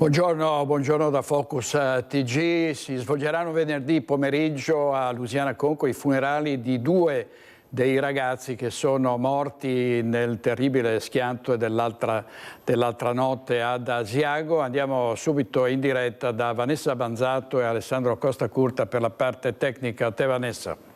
Buongiorno, buongiorno da Focus TG. Si svolgeranno venerdì pomeriggio a Lusiana Conco i funerali di due dei ragazzi che sono morti nel terribile schianto dell'altra notte ad Asiago. Andiamo subito in diretta da Vanessa Banzato e Alessandro Costa Curta per la parte tecnica. A te, Vanessa.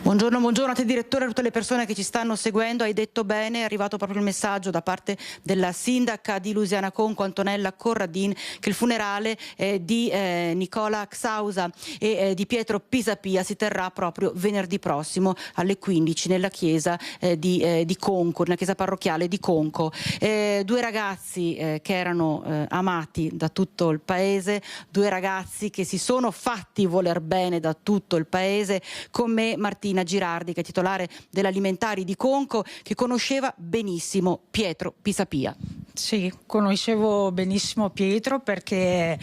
Buongiorno, buongiorno a te direttore, a tutte le persone che ci stanno seguendo. Hai detto bene, è arrivato proprio il messaggio da parte della sindaca di Lusiana Conco, Antonella Corradin, che il funerale di Nicola Xausa e di Pietro Pisapia si terrà proprio venerdì prossimo alle 15 nella chiesa di Conco, nella chiesa parrocchiale di Conco. Due ragazzi che erano amati da tutto il paese, due ragazzi che si sono fatti voler bene da tutto il paese, con me Martina Girardi, che è titolare dell'Alimentari di Conco, che conosceva benissimo Pietro Pisapia. Sì, conoscevo benissimo Pietro perché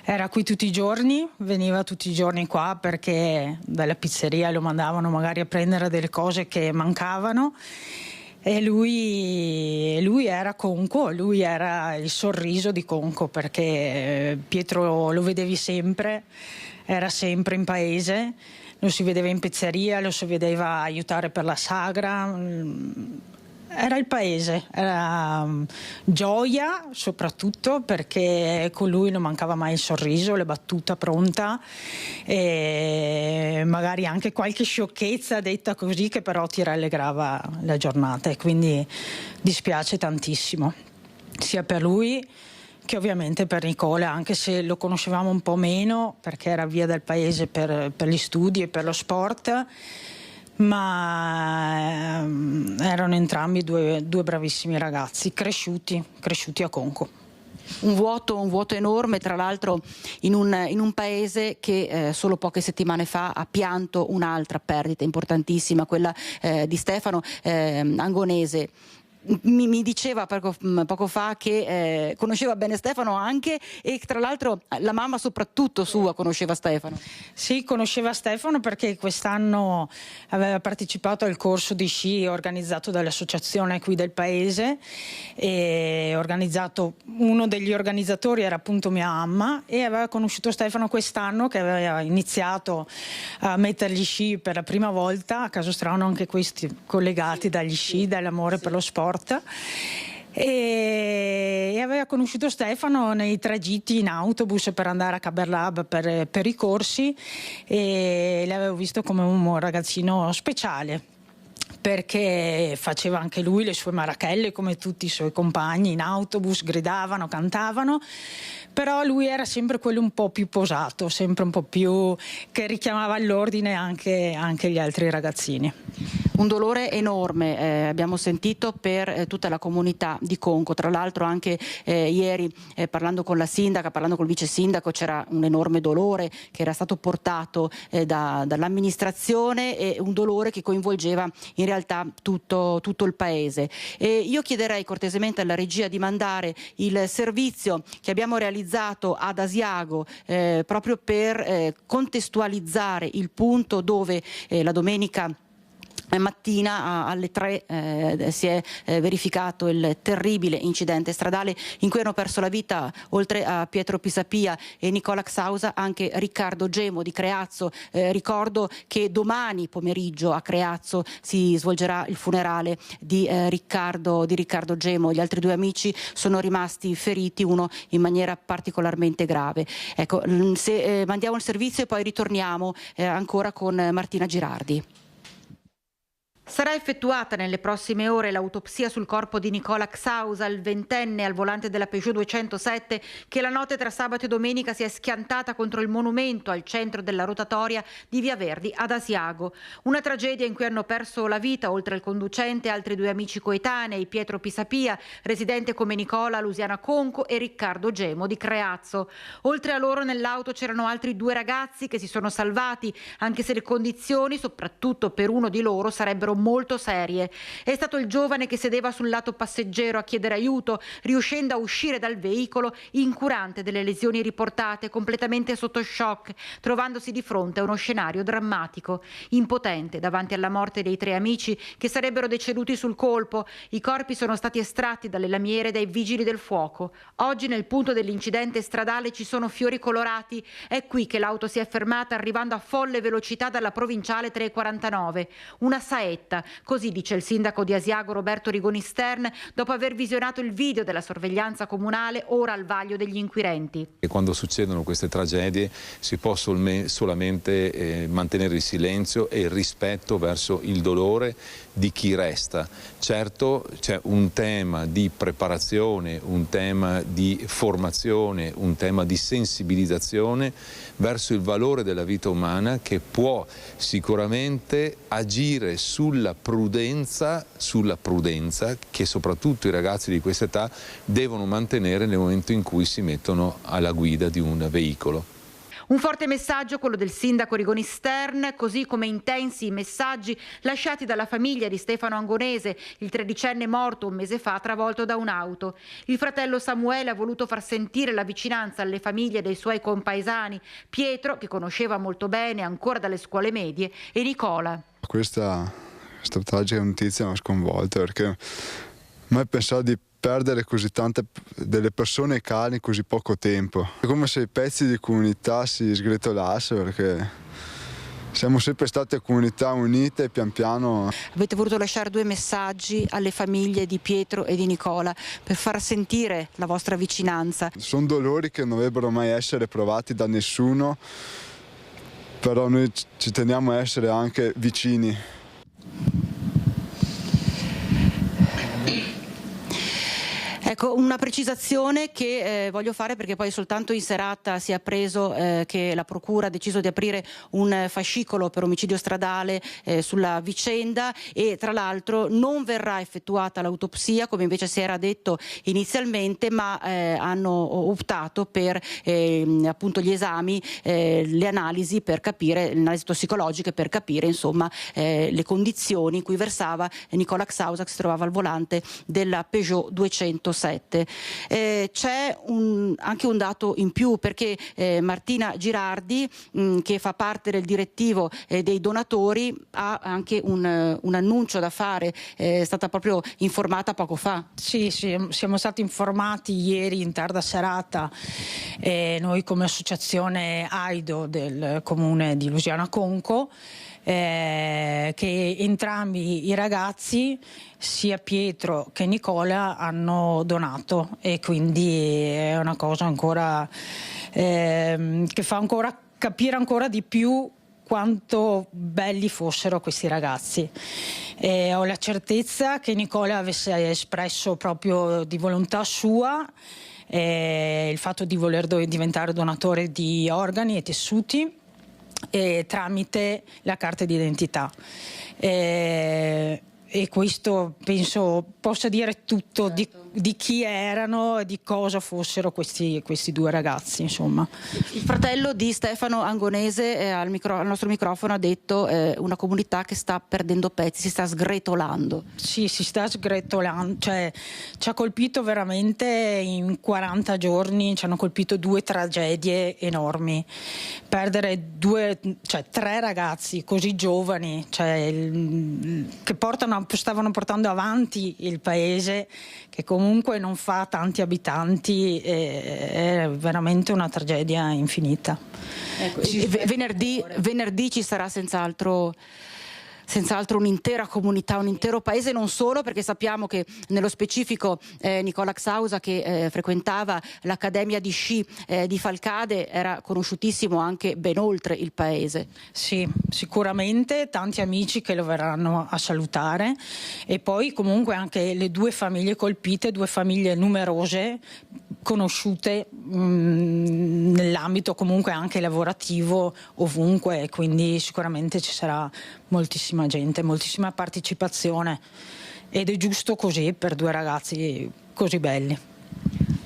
era qui tutti i giorni, veniva tutti i giorni qua perché dalla pizzeria lo mandavano magari a prendere delle cose che mancavano. E lui era Conco, lui era il sorriso di Conco, perché Pietro lo vedevi sempre, era sempre in paese, lo si vedeva in pizzeria, lo si vedeva aiutare per la sagra, era il paese, era gioia soprattutto perché con lui non mancava mai il sorriso, la battuta pronta e magari anche qualche sciocchezza detta così che però ti rallegrava la giornata, e quindi dispiace tantissimo sia per lui che ovviamente per Nicola, anche se lo conoscevamo un po' meno perché era via dal paese per gli studi e per lo sport, ma erano entrambi due bravissimi ragazzi, cresciuti a Conco. Un vuoto enorme, tra l'altro in un paese che solo poche settimane fa ha pianto un'altra perdita importantissima, quella di Stefano Angonese. Mi diceva poco fa che conosceva bene Stefano anche, e tra l'altro la mamma soprattutto sua conosceva Stefano. Sì, conosceva Stefano perché quest'anno aveva partecipato al corso di sci organizzato dall'associazione qui del paese, e uno degli organizzatori era appunto mia mamma, e aveva conosciuto Stefano quest'anno, che aveva iniziato a mettere gli sci per la prima volta, a caso strano anche questi collegati dagli sci, dall'amore per lo sport. E aveva conosciuto Stefano nei tragitti in autobus per andare a Caberlab per i corsi, e l'avevo visto come un ragazzino speciale perché faceva anche lui le sue marachelle come tutti i suoi compagni in autobus, gridavano, cantavano, però lui era sempre quello un po' più posato, sempre un po' più che richiamava all'ordine anche gli altri ragazzini. Un dolore enorme, abbiamo sentito, per tutta la comunità di Conco. Tra l'altro anche ieri parlando con la sindaca, parlando col vice sindaco, c'era un enorme dolore che era stato portato dall'amministrazione, e un dolore che coinvolgeva in realtà tutto il paese. E io chiederei cortesemente alla regia di mandare il servizio che abbiamo realizzato ad Asiago proprio per contestualizzare il punto dove la domenica mattina alle 3 si è verificato il terribile incidente stradale in cui hanno perso la vita, oltre a Pietro Pisapia e Nicola Xausa, anche Riccardo Gemo di Creazzo. Ricordo che domani pomeriggio a Creazzo si svolgerà il funerale di Riccardo Gemo. Gli altri due amici sono rimasti feriti, uno in maniera particolarmente grave. Ecco, se mandiamo il servizio e poi ritorniamo ancora con Martina Girardi. Sarà effettuata nelle prossime ore l'autopsia sul corpo di Nicola Xausa, il ventenne al volante della Peugeot 207 che la notte tra sabato e domenica si è schiantata contro il monumento al centro della rotatoria di Via Verdi ad Asiago. Una tragedia in cui hanno perso la vita, oltre al conducente, altri due amici coetanei, Pietro Pisapia, residente come Nicola a Lusiana Conco, e Riccardo Gemo di Creazzo. Oltre a loro nell'auto c'erano altri due ragazzi che si sono salvati, anche se le condizioni, soprattutto per uno di loro, sarebbero molto serie. È stato il giovane che sedeva sul lato passeggero a chiedere aiuto, riuscendo a uscire dal veicolo incurante delle lesioni riportate, completamente sotto shock, trovandosi di fronte a uno scenario drammatico. Impotente davanti alla morte dei 3 amici che sarebbero deceduti sul colpo, i corpi sono stati estratti dalle lamiere dai vigili del fuoco. Oggi nel punto dell'incidente stradale ci sono fiori colorati. È qui che l'auto si è fermata arrivando a folle velocità dalla provinciale 349. Una saetta, così dice il sindaco di Asiago Roberto Rigoni Stern, dopo aver visionato il video della sorveglianza comunale ora al vaglio degli inquirenti. E quando succedono queste tragedie si può solamente mantenere il silenzio e il rispetto verso il dolore di chi resta. Certo c'è un tema di preparazione, un tema di formazione, un tema di sensibilizzazione verso il valore della vita umana che può sicuramente agire sulla prudenza che soprattutto i ragazzi di questa età devono mantenere nel momento in cui si mettono alla guida di un veicolo. Un forte messaggio quello del sindaco Rigoni Stern, così come intensi i messaggi lasciati dalla famiglia di Stefano Angonese, il 13enne morto un mese fa travolto da un'auto. Il fratello Samuele ha voluto far sentire la vicinanza alle famiglie dei suoi compaesani, Pietro, che conosceva molto bene ancora dalle scuole medie, e Nicola. Questa tragica notizia mi ha sconvolto perché mai pensavo di perdere così tante delle persone cari in così poco tempo. È come se i pezzi di comunità si sgretolassero perché siamo sempre state comunità unite e pian piano. Avete voluto lasciare 2 messaggi alle famiglie di Pietro e di Nicola per far sentire la vostra vicinanza. Sono dolori che non dovrebbero mai essere provati da nessuno, però noi ci teniamo a essere anche vicini. Ecco, una precisazione che voglio fare perché poi soltanto in serata si è appreso che la Procura ha deciso di aprire un fascicolo per omicidio stradale sulla vicenda e tra l'altro non verrà effettuata l'autopsia come invece si era detto inizialmente, ma hanno optato per appunto gli esami, le analisi per capire, le analisi tossicologiche per capire insomma le condizioni in cui versava Nicola Xausa, che si trovava al volante della Peugeot 206. C'è anche un dato in più perché Martina Girardi, che fa parte del direttivo dei donatori, ha anche un annuncio da fare, è stata proprio informata poco fa. Sì, siamo stati informati ieri in tarda serata, noi come associazione AIDO del comune di Lusiana Conco, che entrambi i ragazzi, sia Pietro che Nicola, hanno donato e quindi è una cosa ancora che fa ancora capire ancora di più quanto belli fossero questi ragazzi. Ho la certezza che Nicola avesse espresso proprio di volontà sua il fatto di voler diventare donatore di organi e tessuti tramite la carta d'identità. E questo penso possa dire tutto di chi erano e di cosa fossero questi 2 ragazzi, insomma. Il fratello di Stefano Angonese al nostro microfono ha detto una comunità che sta perdendo pezzi, si sta sgretolando. Sì, si sta sgretolando, cioè ci ha colpito veramente in 40 giorni, ci hanno colpito 2 tragedie enormi. Perdere 3 ragazzi così giovani, che stavano portando avanti il paese, che comunque non fa tanti abitanti, è veramente una tragedia infinita. Ecco, venerdì ci sarà senz'altro un'intera comunità, un intero paese, non solo, perché sappiamo che nello specifico Nicola Xausa, che frequentava l'Accademia di Sci di Falcade, era conosciutissimo anche ben oltre il paese. Sì, sicuramente tanti amici che lo verranno a salutare e poi comunque anche le 2 famiglie colpite, 2 famiglie numerose, conosciute nell'ambito comunque anche lavorativo ovunque, e quindi sicuramente ci sarà moltissima gente, moltissima partecipazione ed è giusto così per 2 ragazzi così belli.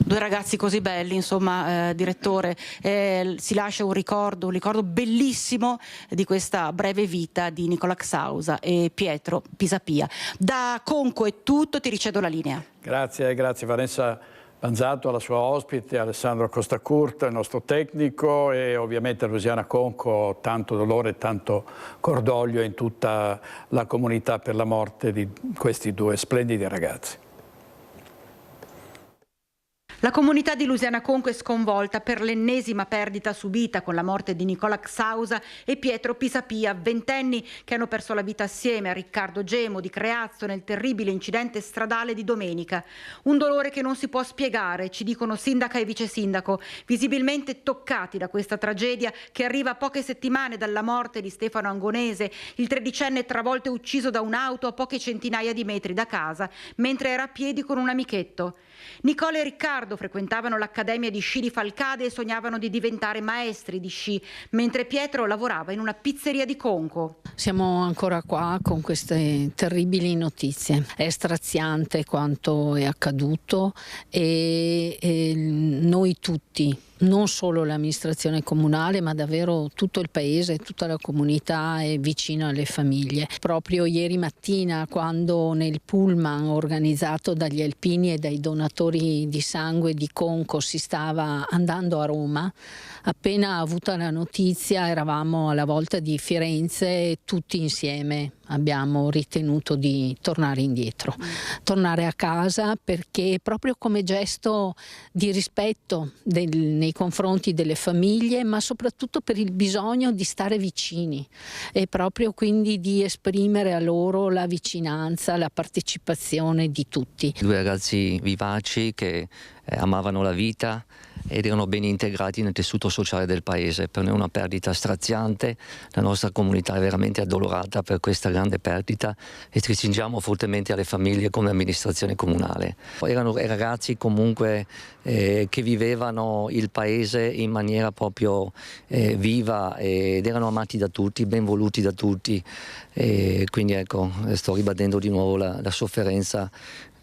Due ragazzi così belli, insomma, direttore, si lascia un ricordo bellissimo di questa breve vita di Nicola Xausa e Pietro Pisapia. Da Conco è tutto, ti ricedo la linea. Grazie Vanessa Banzato, alla sua ospite, Alessandro Costacurta, il nostro tecnico, e ovviamente a Luciana Conco, tanto dolore e tanto cordoglio in tutta la comunità per la morte di questi due splendidi ragazzi. La comunità di Lusiana Conco è sconvolta per l'ennesima perdita subita con la morte di Nicola Xausa e Pietro Pisapia, ventenni che hanno perso la vita assieme a Riccardo Gemo di Creazzo nel terribile incidente stradale di domenica. Un dolore che non si può spiegare, ci dicono sindaca e vice sindaco, visibilmente toccati da questa tragedia che arriva a poche settimane dalla morte di Stefano Angonese, il tredicenne travolto e ucciso da un'auto a poche centinaia di metri da casa, mentre era a piedi con un amichetto. Nicola e Riccardo frequentavano l'accademia di sci di Falcade e sognavano di diventare maestri di sci, mentre Pietro lavorava in una pizzeria di Conco. Siamo ancora qua con queste terribili notizie. È straziante quanto è accaduto e noi tutti, non solo l'amministrazione comunale, ma davvero tutto il paese, tutta la comunità è vicina alle famiglie. Proprio ieri mattina, quando nel pullman organizzato dagli alpini e dai donatori di sangue di Conco si stava andando a Roma, appena avuta la notizia eravamo alla volta di Firenze e tutti insieme abbiamo ritenuto di tornare indietro, tornare a casa, perché proprio come gesto di rispetto nei confronti delle famiglie, ma soprattutto per il bisogno di stare vicini e proprio quindi di esprimere a loro la vicinanza, la partecipazione di tutti. Due ragazzi vivaci che amavano la vita ed erano ben integrati nel tessuto sociale del paese. Per noi è una perdita straziante, la nostra comunità è veramente addolorata per questa grande perdita e ci stringiamo fortemente alle famiglie come amministrazione comunale. Erano ragazzi comunque che vivevano il paese in maniera proprio viva ed erano amati da tutti, ben voluti da tutti, e quindi ecco, sto ribadendo di nuovo la sofferenza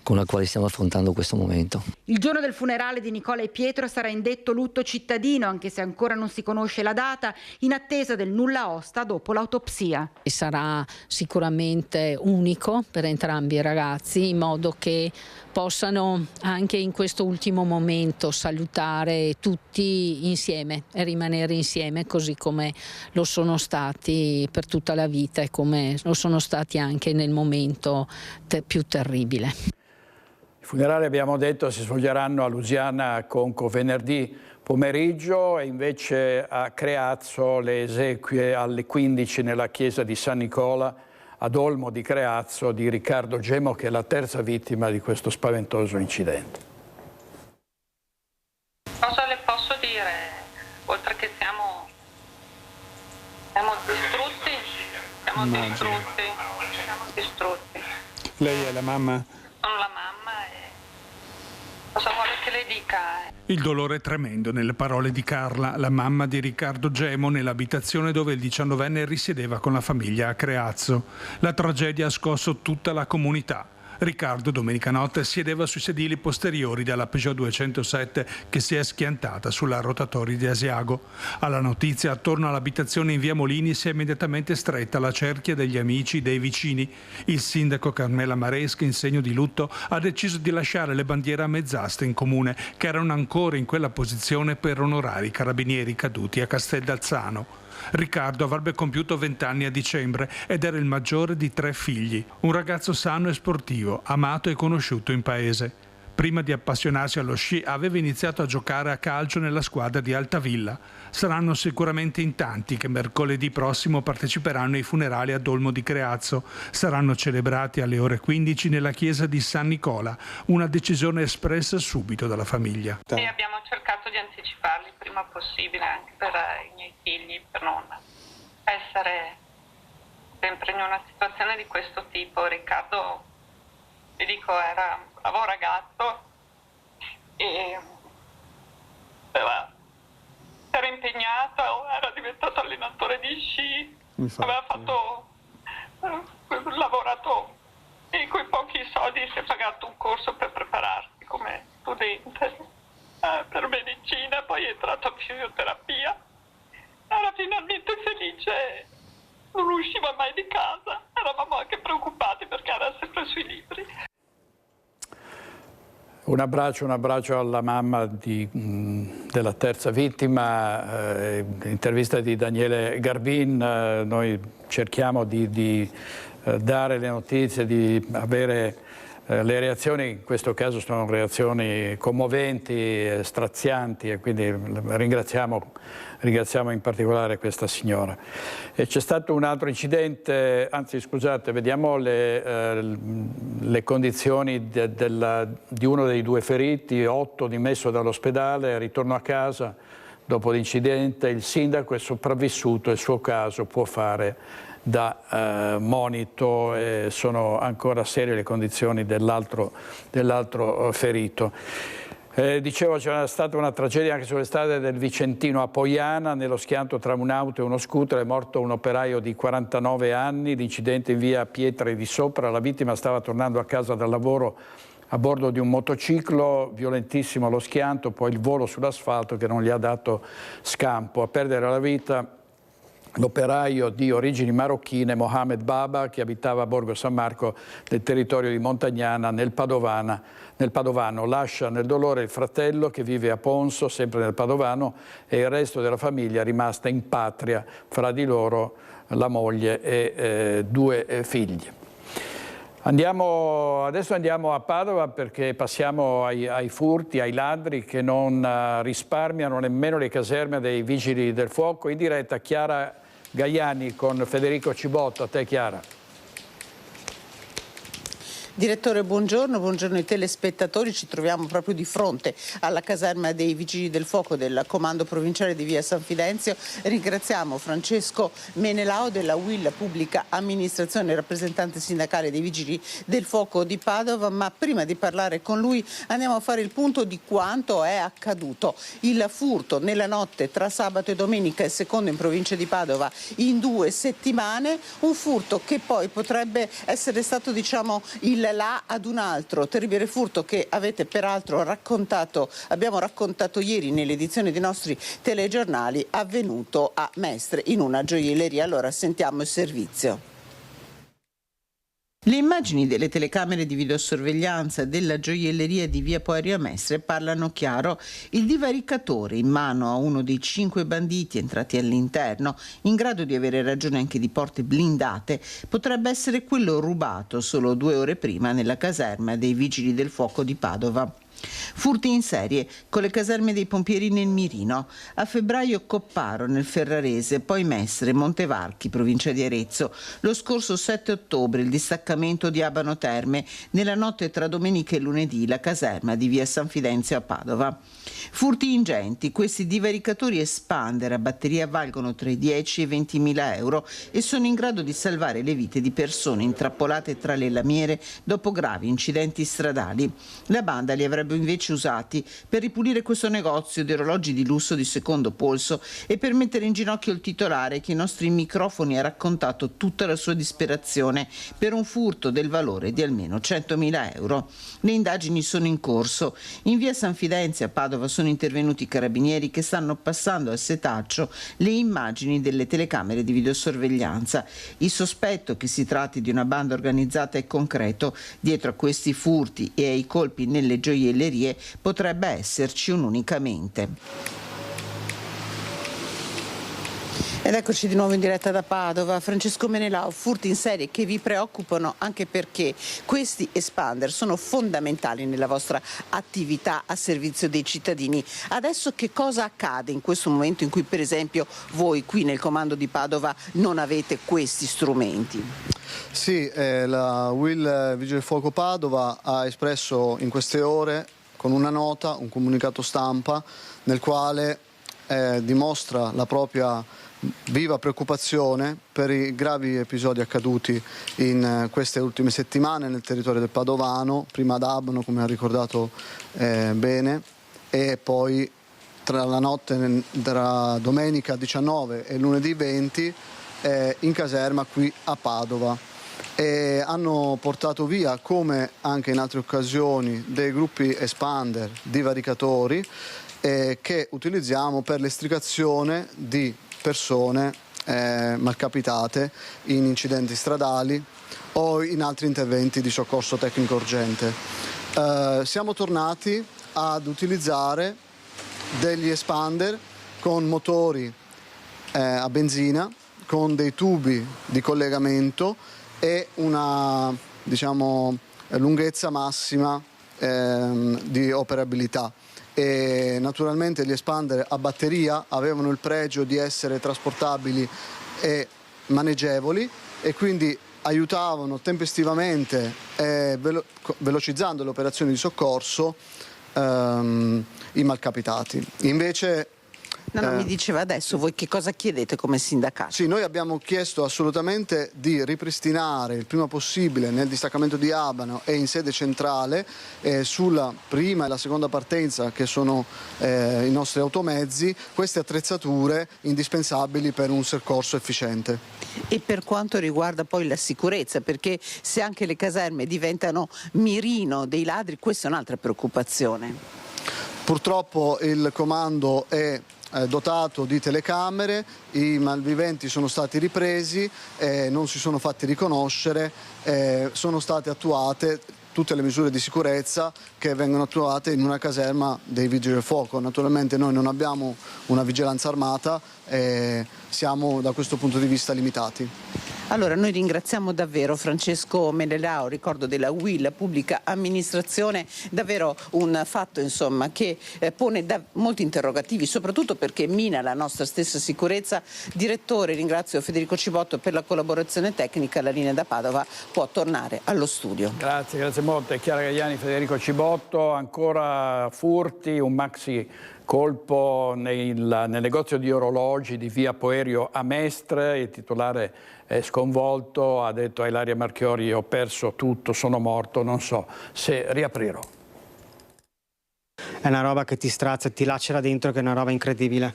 con la quale stiamo affrontando questo momento. Il giorno del funerale di Nicola e Pietro sarà indetto lutto cittadino, anche se ancora non si conosce la data, in attesa del nulla osta dopo l'autopsia. E sarà sicuramente unico per entrambi i ragazzi, in modo che possano anche in questo ultimo momento salutare tutti insieme e rimanere insieme, così come lo sono stati per tutta la vita e come lo sono stati anche nel momento più terribile. I funerali, abbiamo detto, si svolgeranno a Lusiana Conco venerdì pomeriggio e invece a Creazzo le esequie alle 15 nella chiesa di San Nicola ad Olmo di Creazzo di Riccardo Gemo, che è la terza vittima di questo spaventoso incidente. Cosa le posso dire? Oltre che siamo distrutti. Lei è la mamma? Sono la mamma e cosa vuole che le dica? Il dolore è tremendo nelle parole di Carla, la mamma di Riccardo Gemo, nell'abitazione dove il 19enne risiedeva con la famiglia a Creazzo. La tragedia ha scosso tutta la comunità. Riccardo domenica notte siedeva sui sedili posteriori della Peugeot 207 che si è schiantata sulla rotatoria di Asiago. Alla notizia, attorno all'abitazione in via Molini si è immediatamente stretta la cerchia degli amici, dei vicini. Il sindaco Carmela Maresca, in segno di lutto, ha deciso di lasciare le bandiere a mezz'asta in comune, che erano ancora in quella posizione per onorare i carabinieri caduti a Casteldalzano. Riccardo avrebbe compiuto 20 anni a dicembre ed era il maggiore di 3 figli, un ragazzo sano e sportivo, amato e conosciuto in paese. Prima di appassionarsi allo sci aveva iniziato a giocare a calcio nella squadra di Altavilla. Saranno sicuramente in tanti che mercoledì prossimo parteciperanno ai funerali ad Olmo di Creazzo. Saranno celebrati alle ore 15 nella chiesa di San Nicola, una decisione espressa subito dalla famiglia. Sì, abbiamo cercato di anticiparli il prima possibile anche per i miei figli, per non essere sempre in una situazione di questo tipo. Riccardo, vi dico, era un bravo ragazzo e era impegnato, era diventato allenatore di sci, aveva lavorato e coi pochi soldi si è pagato un corso per prepararsi come studente poi è entrato a fisioterapia. Era finalmente felice, non usciva mai di casa, eravamo anche preoccupati perché era sempre sui libri. Un abbraccio alla mamma della terza vittima, intervista di Daniele Garbin. Noi cerchiamo di dare le notizie, di avere le reazioni, in questo caso sono reazioni commoventi, strazianti, e quindi ringraziamo in particolare questa signora. E c'è stato un altro incidente, anzi scusate, vediamo le condizioni di uno dei due feriti, 8 dimesso dall'ospedale, ritorno a casa dopo l'incidente. Il sindaco è sopravvissuto, il suo caso può fare da monito, sono ancora serie le condizioni dell'altro ferito. Dicevo, c'era stata una tragedia anche sulle strade del Vicentino a Poiana, nello schianto tra un'auto e uno scooter è morto un operaio di 49 anni, l'incidente in via Pietre di Sopra, la vittima stava tornando a casa dal lavoro a bordo di un motociclo, violentissimo lo schianto, poi il volo sull'asfalto che non gli ha dato scampo. A perdere la vita l'operaio di origini marocchine Mohamed Baba, che abitava a Borgo San Marco nel territorio di Montagnana nel Padovano. Lascia nel dolore il fratello che vive a Ponso, sempre nel Padovano, e il resto della famiglia rimasta in patria, fra di loro la moglie e 2 figli. Adesso andiamo a Padova perché passiamo ai furti, ai ladri che non risparmiano nemmeno le caserme dei Vigili del Fuoco. In diretta Chiara Gaiani con Federico Cibotto. A te Chiara. Direttore, buongiorno ai telespettatori. Ci troviamo proprio di fronte alla caserma dei Vigili del Fuoco del Comando Provinciale di Via San Fidenzio. Ringraziamo Francesco Menelao della UIL Pubblica Amministrazione, rappresentante sindacale dei Vigili del Fuoco di Padova, ma prima di parlare con lui andiamo a fare il punto di quanto è accaduto. Il furto nella notte tra sabato e domenica, il secondo in provincia di Padova in 2 settimane, un furto che poi potrebbe essere stato il là ad un altro terribile furto che avete peraltro abbiamo raccontato ieri nell'edizione dei nostri telegiornali, avvenuto a Mestre in una gioielleria. Allora sentiamo il servizio. Le immagini delle telecamere di videosorveglianza della gioielleria di via Poerio a Mestre parlano chiaro. Il divaricatore in mano a uno dei 5 banditi entrati all'interno, in grado di avere ragione anche di porte blindate, potrebbe essere quello rubato solo 2 ore prima nella caserma dei Vigili del Fuoco di Padova. Furti in serie con le caserme dei pompieri nel Mirino, a febbraio Copparo nel Ferrarese, poi Mestre, Montevarchi, provincia di Arezzo. Lo scorso 7 ottobre il distaccamento di Abano Terme, nella notte tra domenica e lunedì la caserma di via San Fidenzio a Padova. Furti ingenti, questi divaricatori Expander a batteria valgono tra i 10 e i 20.000 euro e sono in grado di salvare le vite di persone intrappolate tra le lamiere dopo gravi incidenti stradali. La banda li avrebbe invece usati per ripulire questo negozio di orologi di lusso di secondo polso e per mettere in ginocchio il titolare che ai nostri microfoni ha raccontato tutta la sua disperazione per un furto del valore di almeno 100.000 euro. Le indagini sono in corso. In via San Fidenzio a Padova sono intervenuti i carabinieri che stanno passando al setaccio le immagini delle telecamere di videosorveglianza. Il sospetto che si tratti di una banda organizzata è concreto. Dietro a questi furti e ai colpi nelle gioiellerie potrebbe esserci un'unica mente. Ed eccoci di nuovo in diretta da Padova. Francesco Menelao, furti in serie che vi preoccupano anche perché questi Expander sono fondamentali nella vostra attività a servizio dei cittadini. Adesso che cosa accade in questo momento in cui per esempio voi qui nel comando di Padova non avete questi strumenti? Sì, la UIL Vigili del Fuoco Padova ha espresso in queste ore con una nota, un comunicato stampa nel quale dimostra la propria viva preoccupazione per i gravi episodi accaduti in queste ultime settimane nel territorio del Padovano, prima ad Abano come ha ricordato bene, e poi tra la notte tra domenica 19 e lunedì 20 in caserma qui a Padova. E hanno portato via, come anche in altre occasioni, dei gruppi Expander, divaricatori, che utilizziamo per l'estricazione di persone malcapitate in incidenti stradali o in altri interventi di soccorso tecnico urgente. Siamo tornati ad utilizzare degli expander con motori a benzina, con dei tubi di collegamento e una, diciamo, lunghezza massima di operabilità. E naturalmente gli expander a batteria avevano il pregio di essere trasportabili e maneggevoli e quindi aiutavano tempestivamente e velocizzando le operazioni di soccorso i malcapitati. Invece mi diceva adesso, voi che cosa chiedete come sindacato? Sì, noi abbiamo chiesto assolutamente di ripristinare il prima possibile nel distaccamento di Abano e in sede centrale sulla prima e la seconda partenza, che sono i nostri automezzi, queste attrezzature indispensabili per un soccorso efficiente. E per quanto riguarda poi la sicurezza, perché se anche le caserme diventano mirino dei ladri, questa è un'altra preoccupazione. Purtroppo il comando è dotato di telecamere, i malviventi sono stati ripresi, non si sono fatti riconoscere, sono state attuate tutte le misure di sicurezza che vengono attuate in una caserma dei Vigili del Fuoco. Naturalmente noi non abbiamo una vigilanza armata e siamo da questo punto di vista limitati. Allora noi ringraziamo davvero Francesco Menelao, ricordo della UIL, Pubblica Amministrazione, davvero un fatto insomma che pone molti interrogativi, soprattutto perché mina la nostra stessa sicurezza. Direttore, ringrazio Federico Cibotto per la collaborazione tecnica, la linea da Padova può tornare allo studio. Grazie molte. Chiara Gagliani, Federico Cibotto, ancora furti, un maxi colpo nel negozio di orologi di via Poerio a Mestre. Il titolare è sconvolto, ha detto a Ilaria Marchiori: ho perso tutto, sono morto, non so se riaprirò. È una roba che ti strazia, ti lacera dentro, che è una roba incredibile,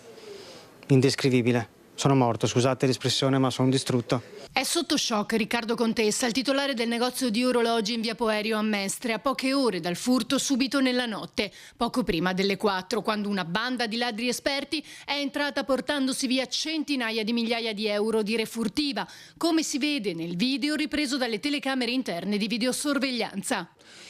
indescrivibile. Sono morto, scusate l'espressione, ma sono distrutto. È sotto shock Riccardo Contessa, il titolare del negozio di orologi in via Poerio a Mestre, a poche ore dal furto subito nella notte, poco prima delle 4, quando una banda di ladri esperti è entrata portandosi via centinaia di migliaia di euro di refurtiva, come si vede nel video ripreso dalle telecamere interne di videosorveglianza.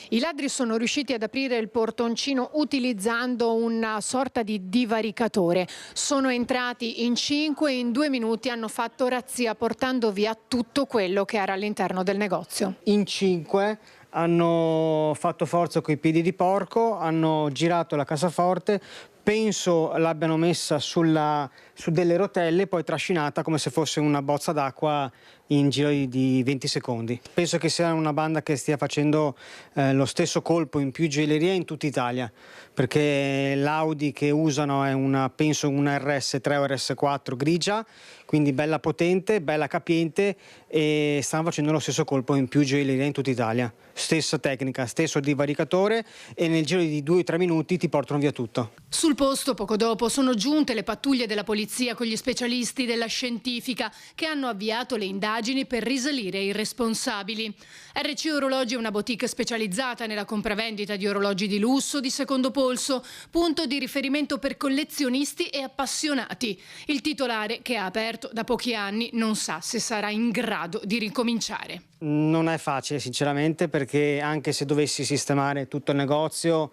I ladri sono riusciti ad aprire il portoncino utilizzando una sorta di divaricatore. Sono entrati in 5 e in 2 minuti hanno fatto razzia portando via tutto quello che era all'interno del negozio. In 5 hanno fatto forza coi piedi di porco, hanno girato la cassaforte, penso l'abbiano messa su delle rotelle, poi trascinata come se fosse una bozza d'acqua in giro di 20 secondi. Penso che sia una banda che stia facendo lo stesso colpo in più gioielleria in tutta Italia, perché l'Audi che usano è penso una RS3 o RS4 grigia, quindi bella potente, bella capiente, e stanno facendo lo stesso colpo in più gioielleria in tutta Italia. Stessa tecnica, stesso divaricatore, e nel giro di 2-3 minuti ti portano via tutto. Sul posto poco dopo sono giunte le pattuglie della polizia con gli specialisti della scientifica che hanno avviato le indagini per risalire i responsabili. RC Orologi è una boutique specializzata nella compravendita di orologi di lusso di secondo polso, punto di riferimento per collezionisti e appassionati. Il titolare, che ha aperto da pochi anni, non sa se sarà in grado di ricominciare. Non è facile sinceramente, perché anche se dovessi sistemare tutto il negozio,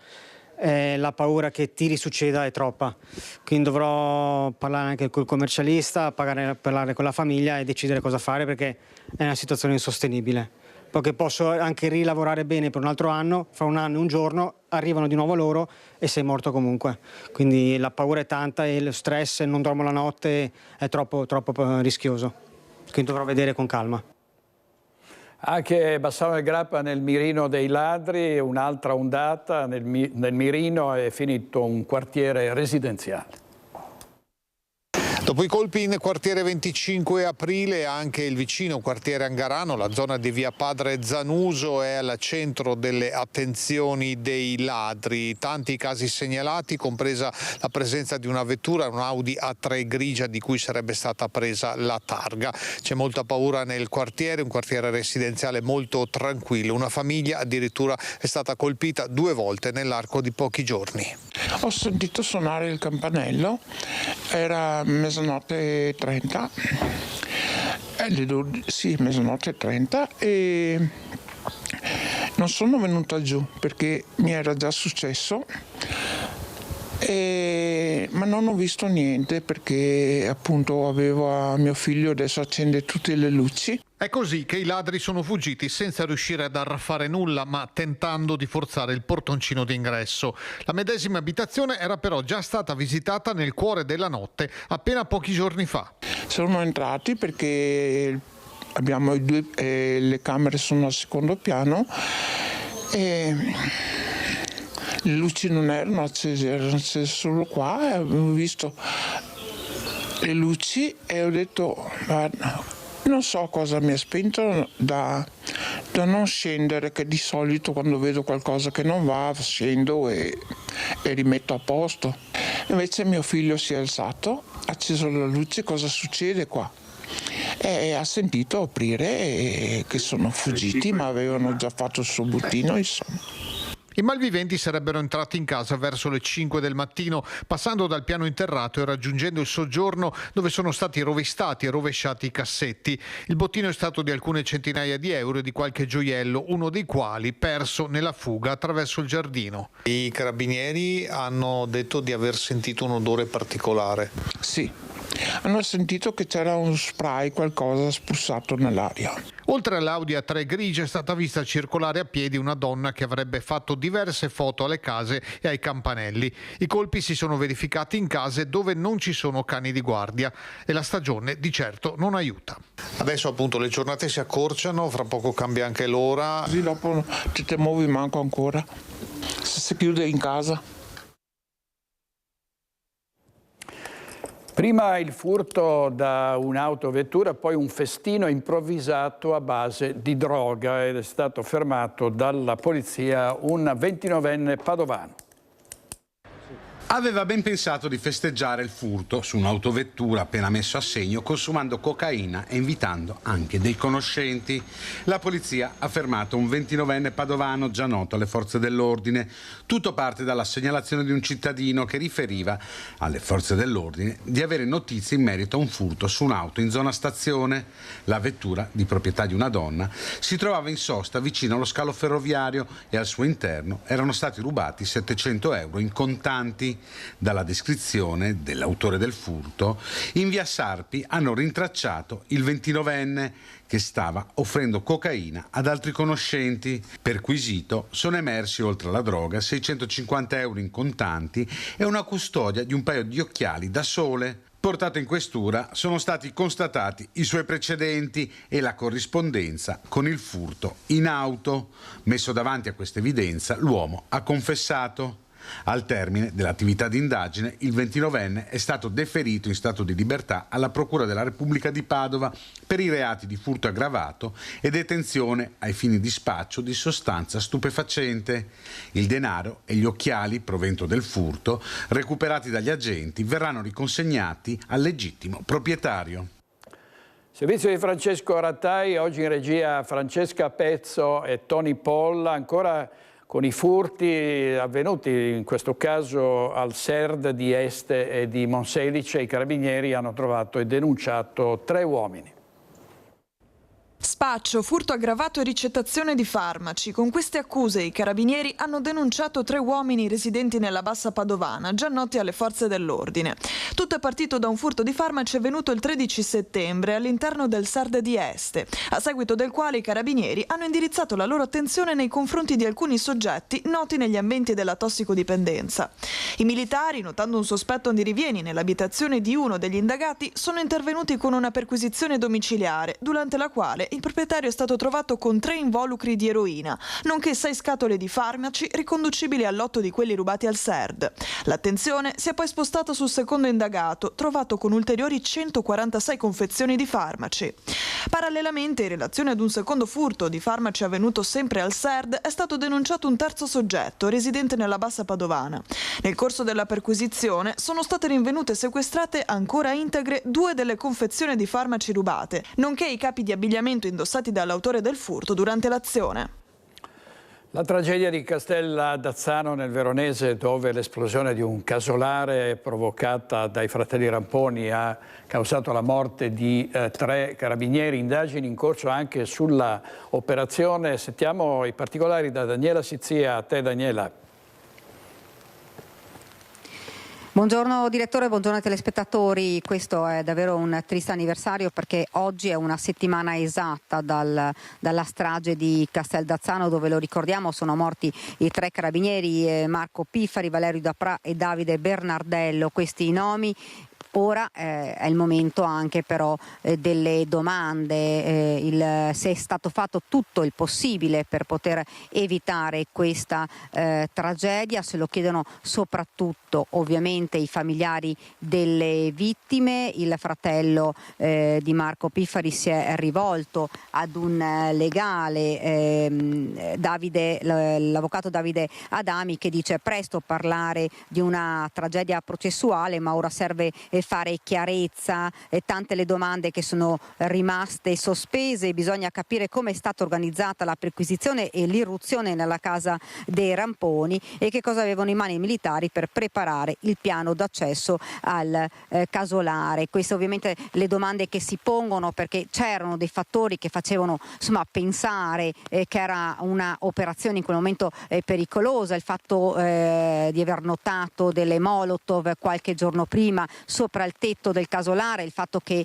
la paura che ti risucceda è troppa, quindi dovrò parlare anche col commercialista, parlare con la famiglia e decidere cosa fare, perché è una situazione insostenibile. Perché posso anche rilavorare bene per un altro anno, fra un anno e un giorno arrivano di nuovo loro e sei morto comunque. Quindi la paura è tanta e lo stress, non dormo la notte, è troppo rischioso, quindi dovrò vedere con calma. Anche Bassano del Grappa nel mirino dei ladri, un'altra ondata, nel mirino è finito un quartiere residenziale. Dopo i colpi in quartiere 25 aprile, anche il vicino quartiere Angarano, la zona di via Padre Zanuso, è al centro delle attenzioni dei ladri. Tanti casi segnalati, compresa la presenza di una vettura, un Audi A3 grigia di cui sarebbe stata presa la targa. C'è molta paura nel quartiere, un quartiere residenziale molto tranquillo. Una famiglia addirittura è stata colpita 2 volte nell'arco di pochi giorni. Ho sentito suonare il campanello, era mezzanotte 30, mezzanotte 30 e non sono venuta giù perché mi era già successo, ma non ho visto niente perché appunto avevo mio figlio, adesso accende tutte le luci. È così che i ladri sono fuggiti senza riuscire ad arraffare nulla, ma tentando di forzare il portoncino d'ingresso. La medesima abitazione era però già stata visitata nel cuore della notte appena pochi giorni fa. Sono entrati perché abbiamo le camere sono al secondo piano e le luci non erano accese, erano accese solo qua e avevo visto le luci e ho detto guarda, non so cosa mi ha spinto da non scendere, che di solito quando vedo qualcosa che non va scendo e rimetto a posto. Invece mio figlio si è alzato, ha acceso la luce, cosa succede qua? E ha sentito aprire che sono fuggiti, ma avevano già fatto il suo bottino, insomma. I malviventi sarebbero entrati in casa verso le 5 del mattino, passando dal piano interrato e raggiungendo il soggiorno dove sono stati rovistati e rovesciati i cassetti. Il bottino è stato di alcune centinaia di euro e di qualche gioiello, uno dei quali perso nella fuga attraverso il giardino. I carabinieri hanno detto di aver sentito un odore particolare. Sì, hanno sentito che c'era un spray, qualcosa spruzzato nell'aria. Oltre all'Audi A3 grigia è stata vista circolare a piedi una donna che avrebbe fatto diverse foto alle case e ai campanelli. I colpi si sono verificati in case dove non ci sono cani di guardia e la stagione di certo non aiuta. Adesso appunto le giornate si accorciano, fra poco cambia anche l'ora. Così dopo ti muovi manco ancora, se si chiude in casa. Prima il furto da un'autovettura, poi un festino improvvisato a base di droga ed è stato fermato dalla polizia un 29enne padovano. Aveva ben pensato di festeggiare il furto su un'autovettura appena messo a segno, consumando cocaina e invitando anche dei conoscenti. La polizia ha fermato un 29enne padovano già noto alle forze dell'ordine. Tutto parte dalla segnalazione di un cittadino che riferiva alle forze dell'ordine di avere notizie in merito a un furto su un'auto in zona stazione. La vettura, di proprietà di una donna, si trovava in sosta vicino allo scalo ferroviario e al suo interno erano stati rubati 700 euro in contanti. Dalla descrizione dell'autore del furto, in via Sarpi hanno rintracciato il 29enne che stava offrendo cocaina ad altri conoscenti. Perquisito sono emersi, oltre alla droga, 650 euro in contanti e una custodia di un paio di occhiali da sole. Portato in questura sono stati constatati i suoi precedenti e la corrispondenza con il furto in auto. Messo davanti a questa evidenza, l'uomo ha confessato. Al termine dell'attività di indagine, il 29enne è stato deferito in stato di libertà alla Procura della Repubblica di Padova per i reati di furto aggravato e detenzione ai fini di spaccio di sostanza stupefacente. Il denaro e gli occhiali, provento del furto, recuperati dagli agenti, verranno riconsegnati al legittimo proprietario. Servizio di Francesco Rattai, oggi in regia Francesca Pezzo e Tony Polla, ancora con i furti avvenuti in questo caso al SERD di Este e di Monselice. I carabinieri hanno trovato e denunciato 3 uomini. Spaccio, furto aggravato e ricettazione di farmaci. Con queste accuse i carabinieri hanno denunciato 3 uomini residenti nella Bassa Padovana, già noti alle forze dell'ordine. Tutto è partito da un furto di farmaci avvenuto il 13 settembre all'interno del SERD di Este, a seguito del quale i carabinieri hanno indirizzato la loro attenzione nei confronti di alcuni soggetti noti negli ambienti della tossicodipendenza. I militari, notando un sospetto di rivieni nell'abitazione di uno degli indagati, sono intervenuti con una perquisizione domiciliare, durante la quale il proprietario è stato trovato con 3 involucri di eroina, nonché 6 scatole di farmaci riconducibili al lotto di quelli rubati al SERD. L'attenzione si è poi spostata sul secondo indagato, trovato con ulteriori 146 confezioni di farmaci. Parallelamente, in relazione ad un secondo furto di farmaci avvenuto sempre al SERD, è stato denunciato un terzo soggetto, residente nella Bassa Padovana. Nel corso della perquisizione sono state rinvenute e sequestrate ancora integre 2 delle confezioni di farmaci rubate, nonché i capi di abbigliamento indossati dall'autore del furto durante l'azione. La tragedia di Castellazzano nel Veronese, dove l'esplosione di un casolare provocata dai fratelli Ramponi ha causato la morte di 3 carabinieri, indagini in corso anche sulla operazione. Sentiamo i particolari da Daniela Sizia. A te, Daniela. Buongiorno direttore, buongiorno ai telespettatori. Questo è davvero un triste anniversario perché oggi è una settimana esatta dalla strage di Castellazzano, dove, lo ricordiamo, sono morti i 3 carabinieri, Marco Piffari, Valerio Daprà e Davide Bernardello. Questi nomi. Ora è il momento anche però delle domande, se è stato fatto tutto il possibile per poter evitare questa tragedia. Se lo chiedono soprattutto ovviamente i familiari delle vittime. Il fratello di Marco Piffari si è rivolto ad un legale, l'avvocato Davide Adami, che dice: presto parlare di una tragedia processuale, ma ora serve fare chiarezza, tante le domande che sono rimaste sospese, bisogna capire come è stata organizzata la perquisizione e l'irruzione nella casa dei Ramponi e che cosa avevano in mano i militari per preparare il piano d'accesso al casolare. Queste ovviamente le domande che si pongono, perché c'erano dei fattori che facevano pensare che era una operazione in quel momento pericolosa, il fatto di aver notato delle Molotov qualche giorno prima sopra il tetto del casolare, il fatto che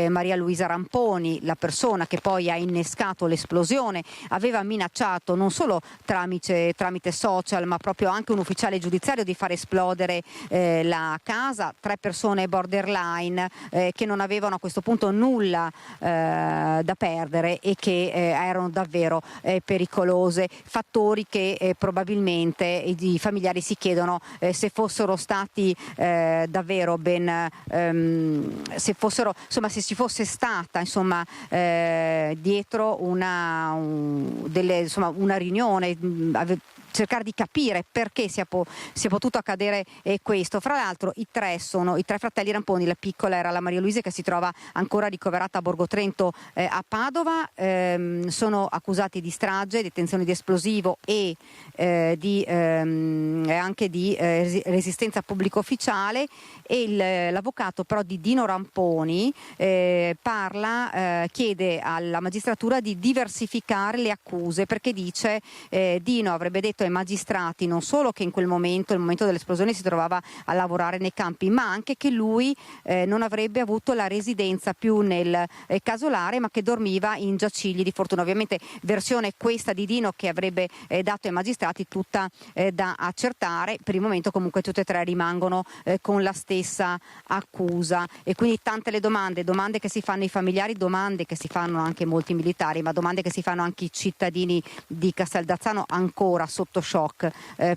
Maria Luisa Ramponi, la persona che poi ha innescato l'esplosione, aveva minacciato non solo tramite social, ma proprio anche un ufficiale giudiziario di far esplodere la casa. 3 persone borderline che non avevano a questo punto nulla da perdere e che erano davvero pericolose, fattori che probabilmente i familiari si chiedono se fossero stati davvero ben se ci fosse stata dietro una riunione, cercare di capire perché sia potuto accadere questo. Fra l'altro i 3 fratelli Ramponi. La piccola era la Maria Luisa, che si trova ancora ricoverata a Borgo Trento a Padova. Sono accusati di strage, detenzione di esplosivo e anche di resistenza pubblico ufficiale. E l'avvocato però di Dino Ramponi chiede alla magistratura di diversificare le accuse, perché dice Dino avrebbe detto ai magistrati non solo che in quel momento, il momento dell'esplosione, si trovava a lavorare nei campi, ma anche che lui non avrebbe avuto la residenza più nel casolare, ma che dormiva in giacigli di fortuna. Ovviamente versione questa di Dino che avrebbe dato ai magistrati, tutta da accertare. Per il momento comunque tutte e 3 rimangono con la stessa accusa, e quindi tante le domande che si fanno i familiari, domande che si fanno anche molti militari, ma domande che si fanno anche i cittadini di Castellazzano, ancora sotto shock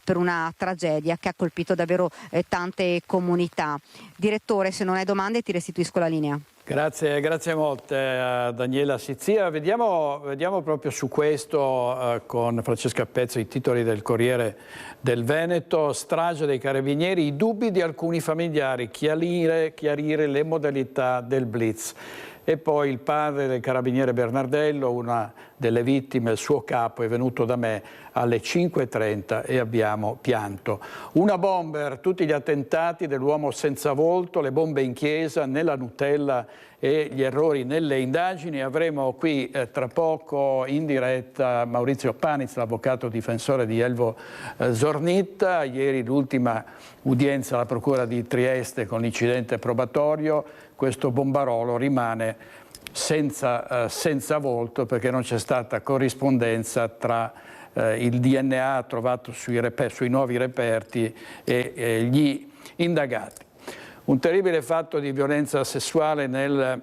per una tragedia che ha colpito davvero tante comunità. Direttore, se non hai domande ti restituisco la linea. Grazie molte a Daniela Sizia. Vediamo proprio su questo con Francesca Pezzo i titoli del Corriere del Veneto. Strage dei carabinieri, i dubbi di alcuni familiari, chiarire le modalità del blitz. E poi il padre del carabiniere Bernardello, una delle vittime, il suo capo, è venuto da me alle 5:30 e abbiamo pianto. Una bomber, tutti gli attentati dell'uomo senza volto, le bombe in chiesa, nella Nutella e gli errori nelle indagini. Avremo qui tra poco in diretta Maurizio Paniz, l'avvocato difensore di Elvo Zornitta. Ieri l'ultima udienza alla Procura di Trieste con l'incidente probatorio. Questo bombarolo rimane senza volto perché non c'è stata corrispondenza tra il DNA trovato sui nuovi reperti e gli indagati. Un terribile fatto di violenza sessuale nel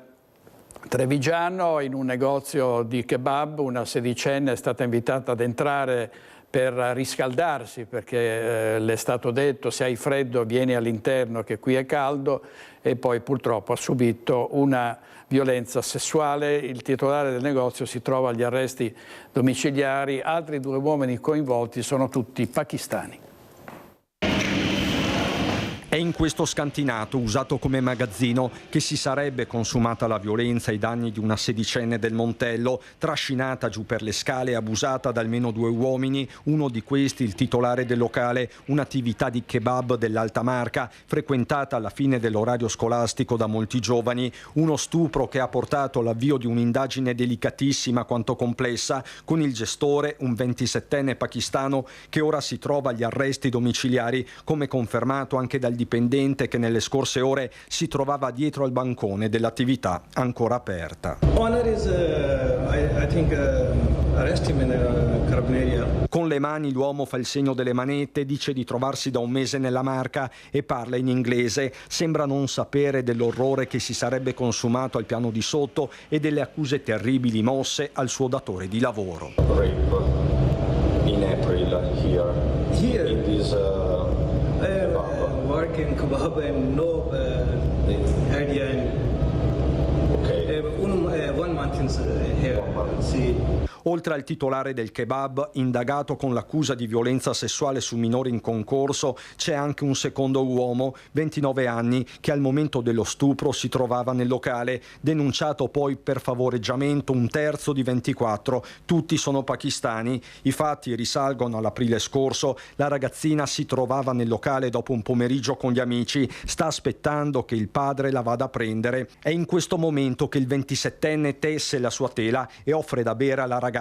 Trevigiano, in un negozio di kebab, una sedicenne è stata invitata ad entrare per riscaldarsi, perché le è stato detto: se hai freddo vieni all'interno che qui è caldo, e poi purtroppo ha subito una violenza sessuale. Il titolare del negozio si trova agli arresti domiciliari, altri 2 uomini coinvolti sono tutti pakistani. È in questo scantinato, usato come magazzino, che si sarebbe consumata la violenza ai danni di una sedicenne del Montello, trascinata giù per le scale e abusata da almeno 2 uomini, uno di questi il titolare del locale, un'attività di kebab dell'alta marca, frequentata alla fine dell'orario scolastico da molti giovani, uno stupro che ha portato all'avvio di un'indagine delicatissima quanto complessa, con il gestore, un 27enne pakistano, che ora si trova agli arresti domiciliari, come confermato anche dal dipendente che nelle scorse ore si trovava dietro al bancone dell'attività ancora aperta. Con le mani l'uomo fa il segno delle manette, dice di trovarsi da un mese nella Marca e parla in inglese. Sembra non sapere dell'orrore che si sarebbe consumato al piano di sotto e delle accuse terribili mosse al suo datore di lavoro. In April here in this working kebab and no idea. Okay. 1 month here. See. Oltre al titolare del kebab, indagato con l'accusa di violenza sessuale su minori in concorso, c'è anche un secondo uomo, 29 anni, che al momento dello stupro si trovava nel locale, denunciato poi per favoreggiamento un terzo di 24, tutti sono pakistani. I fatti risalgono all'aprile scorso, la ragazzina si trovava nel locale dopo un pomeriggio con gli amici, sta aspettando che il padre la vada a prendere. È in questo momento che il 27enne tesse la sua tela e offre da bere alla ragazza,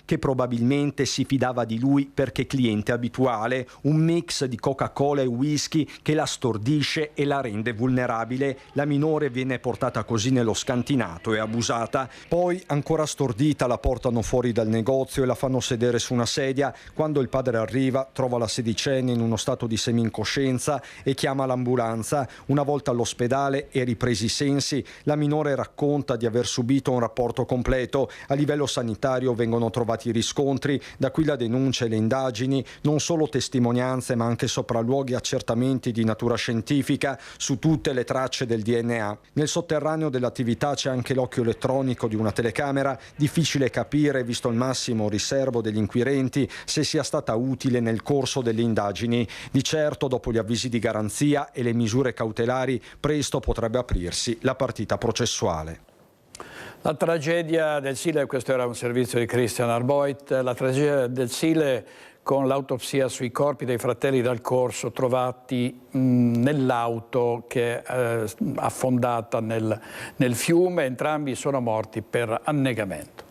che probabilmente si fidava di lui perché cliente abituale, un mix di Coca-Cola e whisky che la stordisce e la rende vulnerabile. La minore viene portata così nello scantinato e abusata. Poi, ancora stordita, la portano fuori dal negozio e la fanno sedere su una sedia. Quando il padre arriva, trova la sedicenne in uno stato di semi-incoscienza e chiama l'ambulanza. Una volta all'ospedale e ripresi i sensi, la minore racconta di aver subito un rapporto completo. A livello sanitario vengono trovati riscontri, da qui la denuncia e le indagini, non solo testimonianze ma anche sopralluoghi e accertamenti di natura scientifica su tutte le tracce del DNA. Nel sotterraneo dell'attività c'è anche l'occhio elettronico di una telecamera, difficile capire, visto il massimo riservo degli inquirenti, se sia stata utile nel corso delle indagini. Di certo, dopo gli avvisi di garanzia e le misure cautelari, presto potrebbe aprirsi la partita processuale. La tragedia del Sile, questo era un servizio di Christian Arboit, la tragedia del Sile con l'autopsia sui corpi dei fratelli Dal Corso trovati nell'auto che è affondata nel fiume. Entrambi sono morti per annegamento.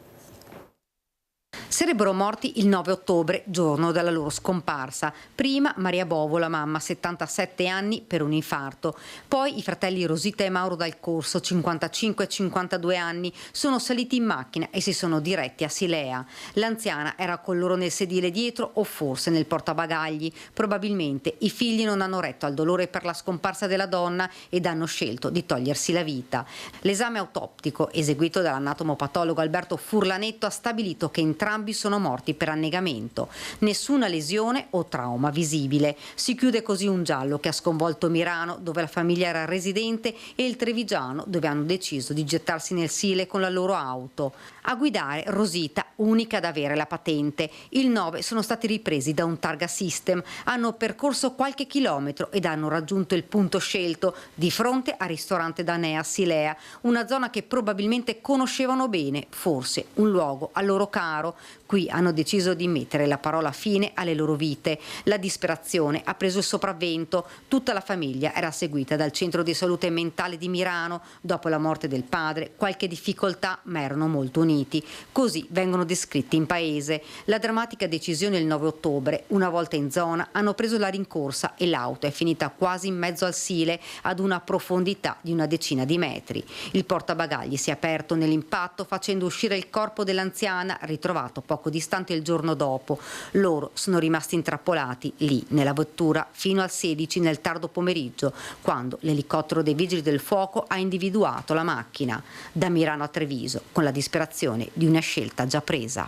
Sarebbero morti il 9 ottobre, giorno della loro scomparsa. Prima Maria Bovo, la mamma, 77 anni, per un infarto. Poi i fratelli Rosita e Mauro Dal Corso, 55 e 52 anni, sono saliti in macchina e si sono diretti a Silea. L'anziana era con loro nel sedile dietro o forse nel portabagagli. Probabilmente i figli non hanno retto al dolore per la scomparsa della donna ed hanno scelto di togliersi la vita. L'esame autoptico eseguito dall'anatomopatologo Alberto Furlanetto ha stabilito che entrambi sono morti per annegamento. Nessuna lesione o trauma visibile. Si chiude così un giallo che ha sconvolto Mirano, dove la famiglia era residente, e il Trevigiano, dove hanno deciso di gettarsi nel Sile con la loro auto. A guidare Rosita, unica ad avere la patente. Il 9 sono stati ripresi da un targa system. Hanno percorso qualche chilometro ed hanno raggiunto il punto scelto, di fronte al ristorante Danea a Silea, una zona che probabilmente conoscevano bene, forse un luogo a loro caro. Qui hanno deciso di mettere la parola fine alle loro vite. La disperazione ha preso il sopravvento. Tutta la famiglia era seguita dal centro di salute mentale di Mirano. Dopo la morte del padre, qualche difficoltà, ma erano molto uniti. Così vengono descritti in paese. La drammatica decisione il 9 ottobre. Una volta in zona hanno preso la rincorsa e l'auto è finita quasi in mezzo al Sile, ad una profondità di una decina di metri. Il portabagagli si è aperto nell'impatto, facendo uscire il corpo dell'anziana, ritrovato poco distante il giorno dopo. Loro sono rimasti intrappolati lì, nella vettura, fino al 16 nel tardo pomeriggio, quando l'elicottero dei Vigili del Fuoco ha individuato la macchina. Da Milano a Treviso, con la disperazione di una scelta già presa.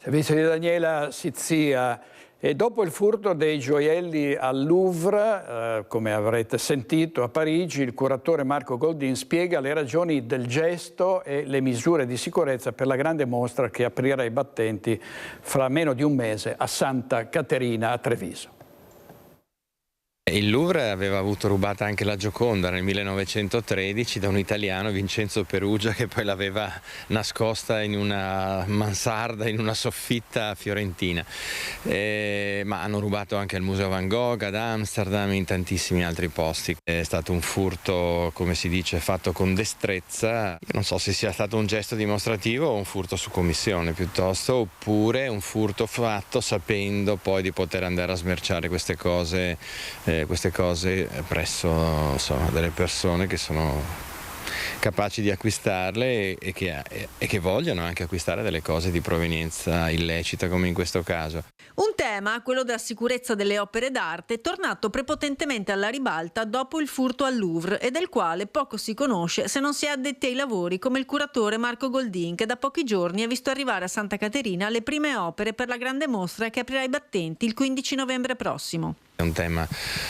Servizio di Daniela Sizzia. E dopo il furto dei gioielli al Louvre, come avrete sentito, a Parigi, il curatore Marco Goldin spiega le ragioni del gesto e le misure di sicurezza per la grande mostra che aprirà i battenti fra meno di un mese a Santa Caterina a Treviso. Il Louvre aveva avuto rubata anche la Gioconda nel 1913 da un italiano, Vincenzo Perugia, che poi l'aveva nascosta in una mansarda, in una soffitta fiorentina. Ma hanno rubato anche al Museo Van Gogh, ad Amsterdam, in tantissimi altri posti. È stato un furto, come si dice, fatto con destrezza. Io non so se sia stato un gesto dimostrativo o un furto su commissione piuttosto, oppure un furto fatto sapendo poi di poter andare a smerciare queste cose presso, insomma, delle persone che sono capaci di acquistarle e che vogliono anche acquistare delle cose di provenienza illecita, come in questo caso. Un tema, quello della sicurezza delle opere d'arte, tornato prepotentemente alla ribalta dopo il furto al Louvre e del quale poco si conosce se non si è addetti ai lavori, come il curatore Marco Goldin, che da pochi giorni ha visto arrivare a Santa Caterina le prime opere per la grande mostra che aprirà i battenti il 15 novembre prossimo. È un tema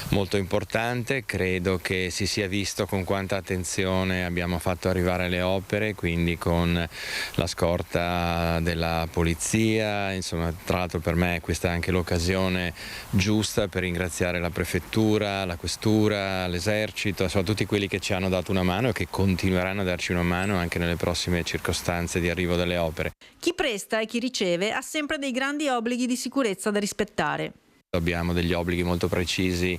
molto importante, credo che si sia visto con quanta attenzione abbiamo fatto arrivare le opere, quindi con la scorta della polizia, insomma, tra l'altro per me questa è anche l'occasione giusta per ringraziare la prefettura, la questura, l'esercito, insomma tutti quelli che ci hanno dato una mano e che continueranno a darci una mano anche nelle prossime circostanze di arrivo delle opere. Chi presta e chi riceve ha sempre dei grandi obblighi di sicurezza da rispettare. Abbiamo degli obblighi molto precisi,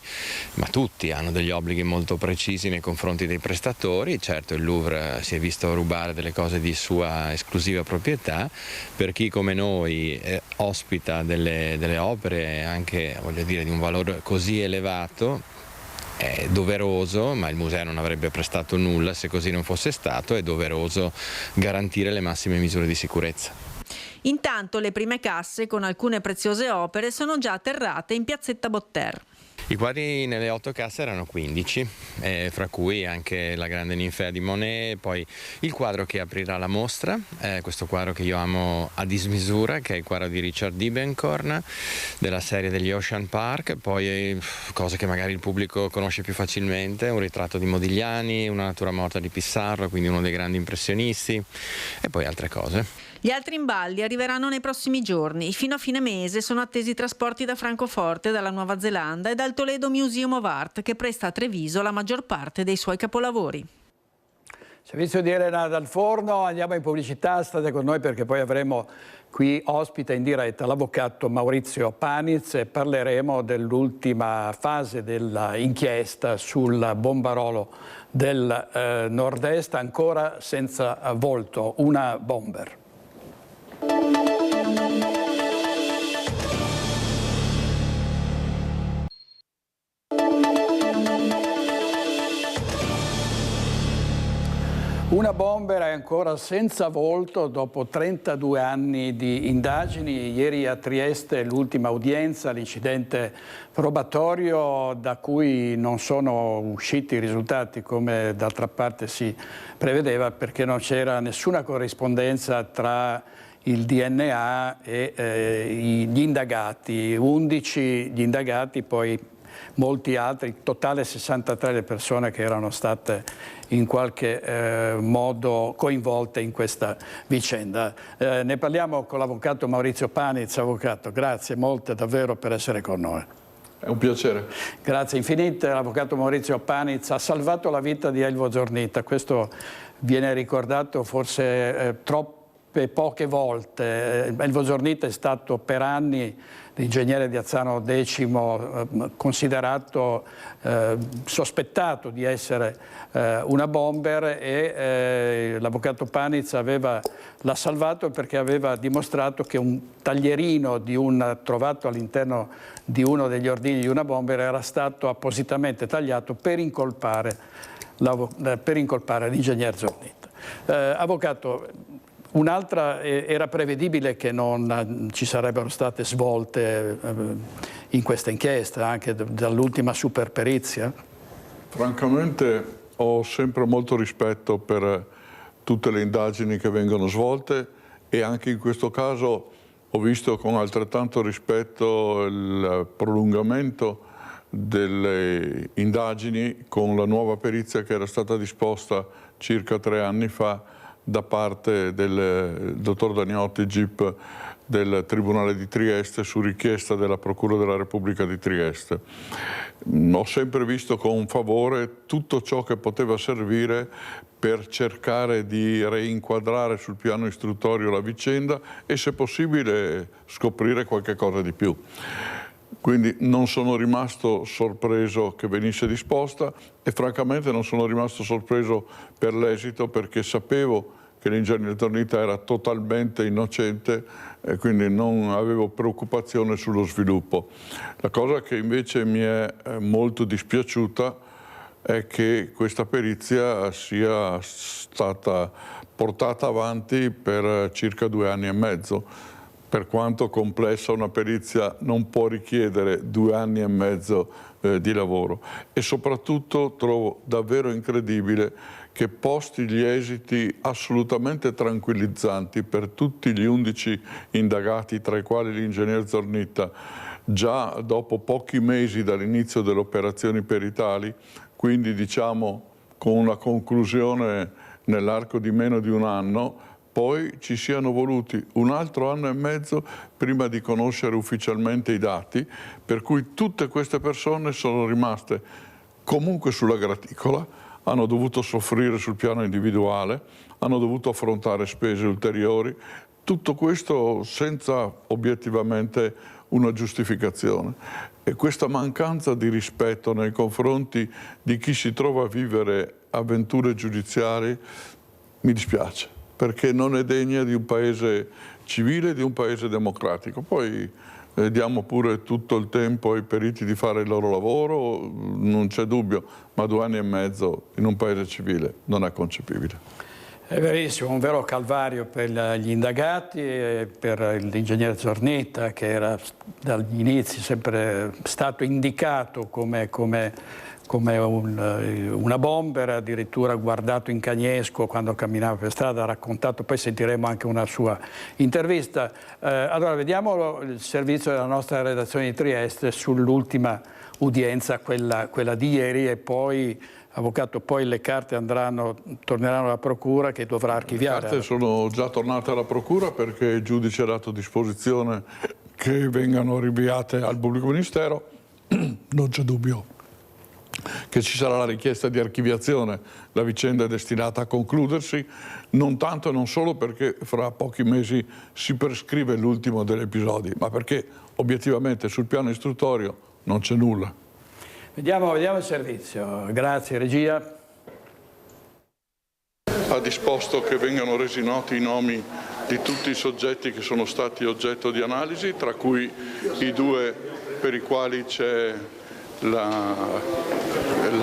ma tutti hanno degli obblighi molto precisi nei confronti dei prestatori. Certo, il Louvre si è visto rubare delle cose di sua esclusiva proprietà. Per chi come noi ospita delle opere anche, voglio dire, di un valore così elevato, è doveroso, ma il museo non avrebbe prestato nulla se così non fosse stato, è doveroso garantire le massime misure di sicurezza. Intanto le prime casse con alcune preziose opere sono già atterrate in piazzetta Botter. I quadri nelle 8 casse erano 15, fra cui anche la grande ninfea di Monet, poi il quadro che aprirà la mostra, questo quadro che io amo a dismisura, che è il quadro di Richard Diebenkorn della serie degli Ocean Park, poi cose che magari il pubblico conosce più facilmente, un ritratto di Modigliani, una natura morta di Pissarro, quindi uno dei grandi impressionisti, e poi altre cose. Gli altri imballi arriveranno nei prossimi giorni. Fino a fine mese sono attesi trasporti da Francoforte, dalla Nuova Zelanda e dal Toledo Museum of Art, che presta a Treviso la maggior parte dei suoi capolavori. Servizio di Elena Dal Forno, andiamo in pubblicità, state con noi perché poi avremo qui ospite in diretta l'avvocato Maurizio Paniz e parleremo dell'ultima fase dell'inchiesta sul bombarolo del nord-est, ancora senza volto, una bomber. Una bomber è ancora senza volto dopo 32 anni di indagini. Ieri a Trieste l'ultima udienza, l'incidente probatorio da cui non sono usciti i risultati come d'altra parte si prevedeva, perché non c'era nessuna corrispondenza tra il DNA e gli indagati, 11 gli indagati, poi molti altri, totale 63 le persone che erano state in qualche modo coinvolte in questa vicenda. Ne parliamo con l'avvocato Maurizio Paniz. Avvocato, grazie molte davvero per essere con noi. È un piacere. Grazie infinite. L'avvocato Maurizio Paniz ha salvato la vita di Elvo Zornita. Questo viene ricordato forse poche volte. Elvo Zornita è stato per anni l'ingegnere di Azzano X, considerato, sospettato di essere una bomber, e l'avvocato Paniz l'ha salvato perché aveva dimostrato che un taglierino trovato all'interno di uno degli ordigni di una bomber era stato appositamente tagliato per incolpare l'ingegner Zornita. Avvocato, Un'altra, era prevedibile che non ci sarebbero state svolte in questa inchiesta, anche dall'ultima superperizia? Francamente ho sempre molto rispetto per tutte le indagini che vengono svolte e anche in questo caso ho visto con altrettanto rispetto il prolungamento delle indagini con la nuova perizia che era stata disposta circa 3 anni fa da parte del dottor Daniotti, GIP del Tribunale di Trieste, su richiesta della Procura della Repubblica di Trieste. Ho sempre visto con favore tutto ciò che poteva servire per cercare di reinquadrare sul piano istruttorio la vicenda e, se possibile, scoprire qualche cosa di più. Quindi non sono rimasto sorpreso che venisse disposta e francamente non sono rimasto sorpreso per l'esito, perché sapevo che l'ingegner Zornita era totalmente innocente e quindi non avevo preoccupazione sullo sviluppo. La cosa che invece mi è molto dispiaciuta è che questa perizia sia stata portata avanti per circa 2 anni e mezzo. Per quanto complessa, una perizia non può richiedere 2 anni e mezzo di lavoro, e soprattutto trovo davvero incredibile che, posti gli esiti assolutamente tranquillizzanti per tutti gli 11 indagati, tra i quali l'ingegner Zornita, già dopo pochi mesi dall'inizio delle operazioni peritali, quindi diciamo con una conclusione nell'arco di meno di 1 anno, poi ci siano voluti 1 altro anno e mezzo prima di conoscere ufficialmente i dati, per cui tutte queste persone sono rimaste comunque sulla graticola, hanno dovuto soffrire sul piano individuale, hanno dovuto affrontare spese ulteriori, tutto questo senza obiettivamente una giustificazione. E questa mancanza di rispetto nei confronti di chi si trova a vivere avventure giudiziarie mi dispiace, perché non è degna di un paese civile, di un paese democratico. Poi diamo pure tutto il tempo ai periti di fare il loro lavoro, non c'è dubbio, ma 2 anni e mezzo in un paese civile non è concepibile. È verissimo, un vero calvario per gli indagati e per l'ingegnere Zornita, che era dagli inizi sempre stato indicato come una bomber, addirittura guardato in cagnesco quando camminava per strada, ha raccontato, poi sentiremo anche una sua intervista. Allora vediamo il servizio della nostra redazione di Trieste sull'ultima udienza, quella di ieri, e poi, avvocato, poi le carte torneranno alla procura, che dovrà archiviare. Le carte sono già tornate alla procura perché il giudice ha dato disposizione che vengano rinviate al pubblico ministero. Non c'è dubbio che ci sarà la richiesta di archiviazione, la vicenda è destinata a concludersi, non tanto e non solo perché fra pochi mesi si prescrive l'ultimo degli episodi, ma perché obiettivamente sul piano istruttorio non c'è nulla. Vediamo il servizio. Grazie, regia. Ha disposto che vengano resi noti i nomi di tutti i soggetti che sono stati oggetto di analisi, tra cui i 2 per i quali c'è la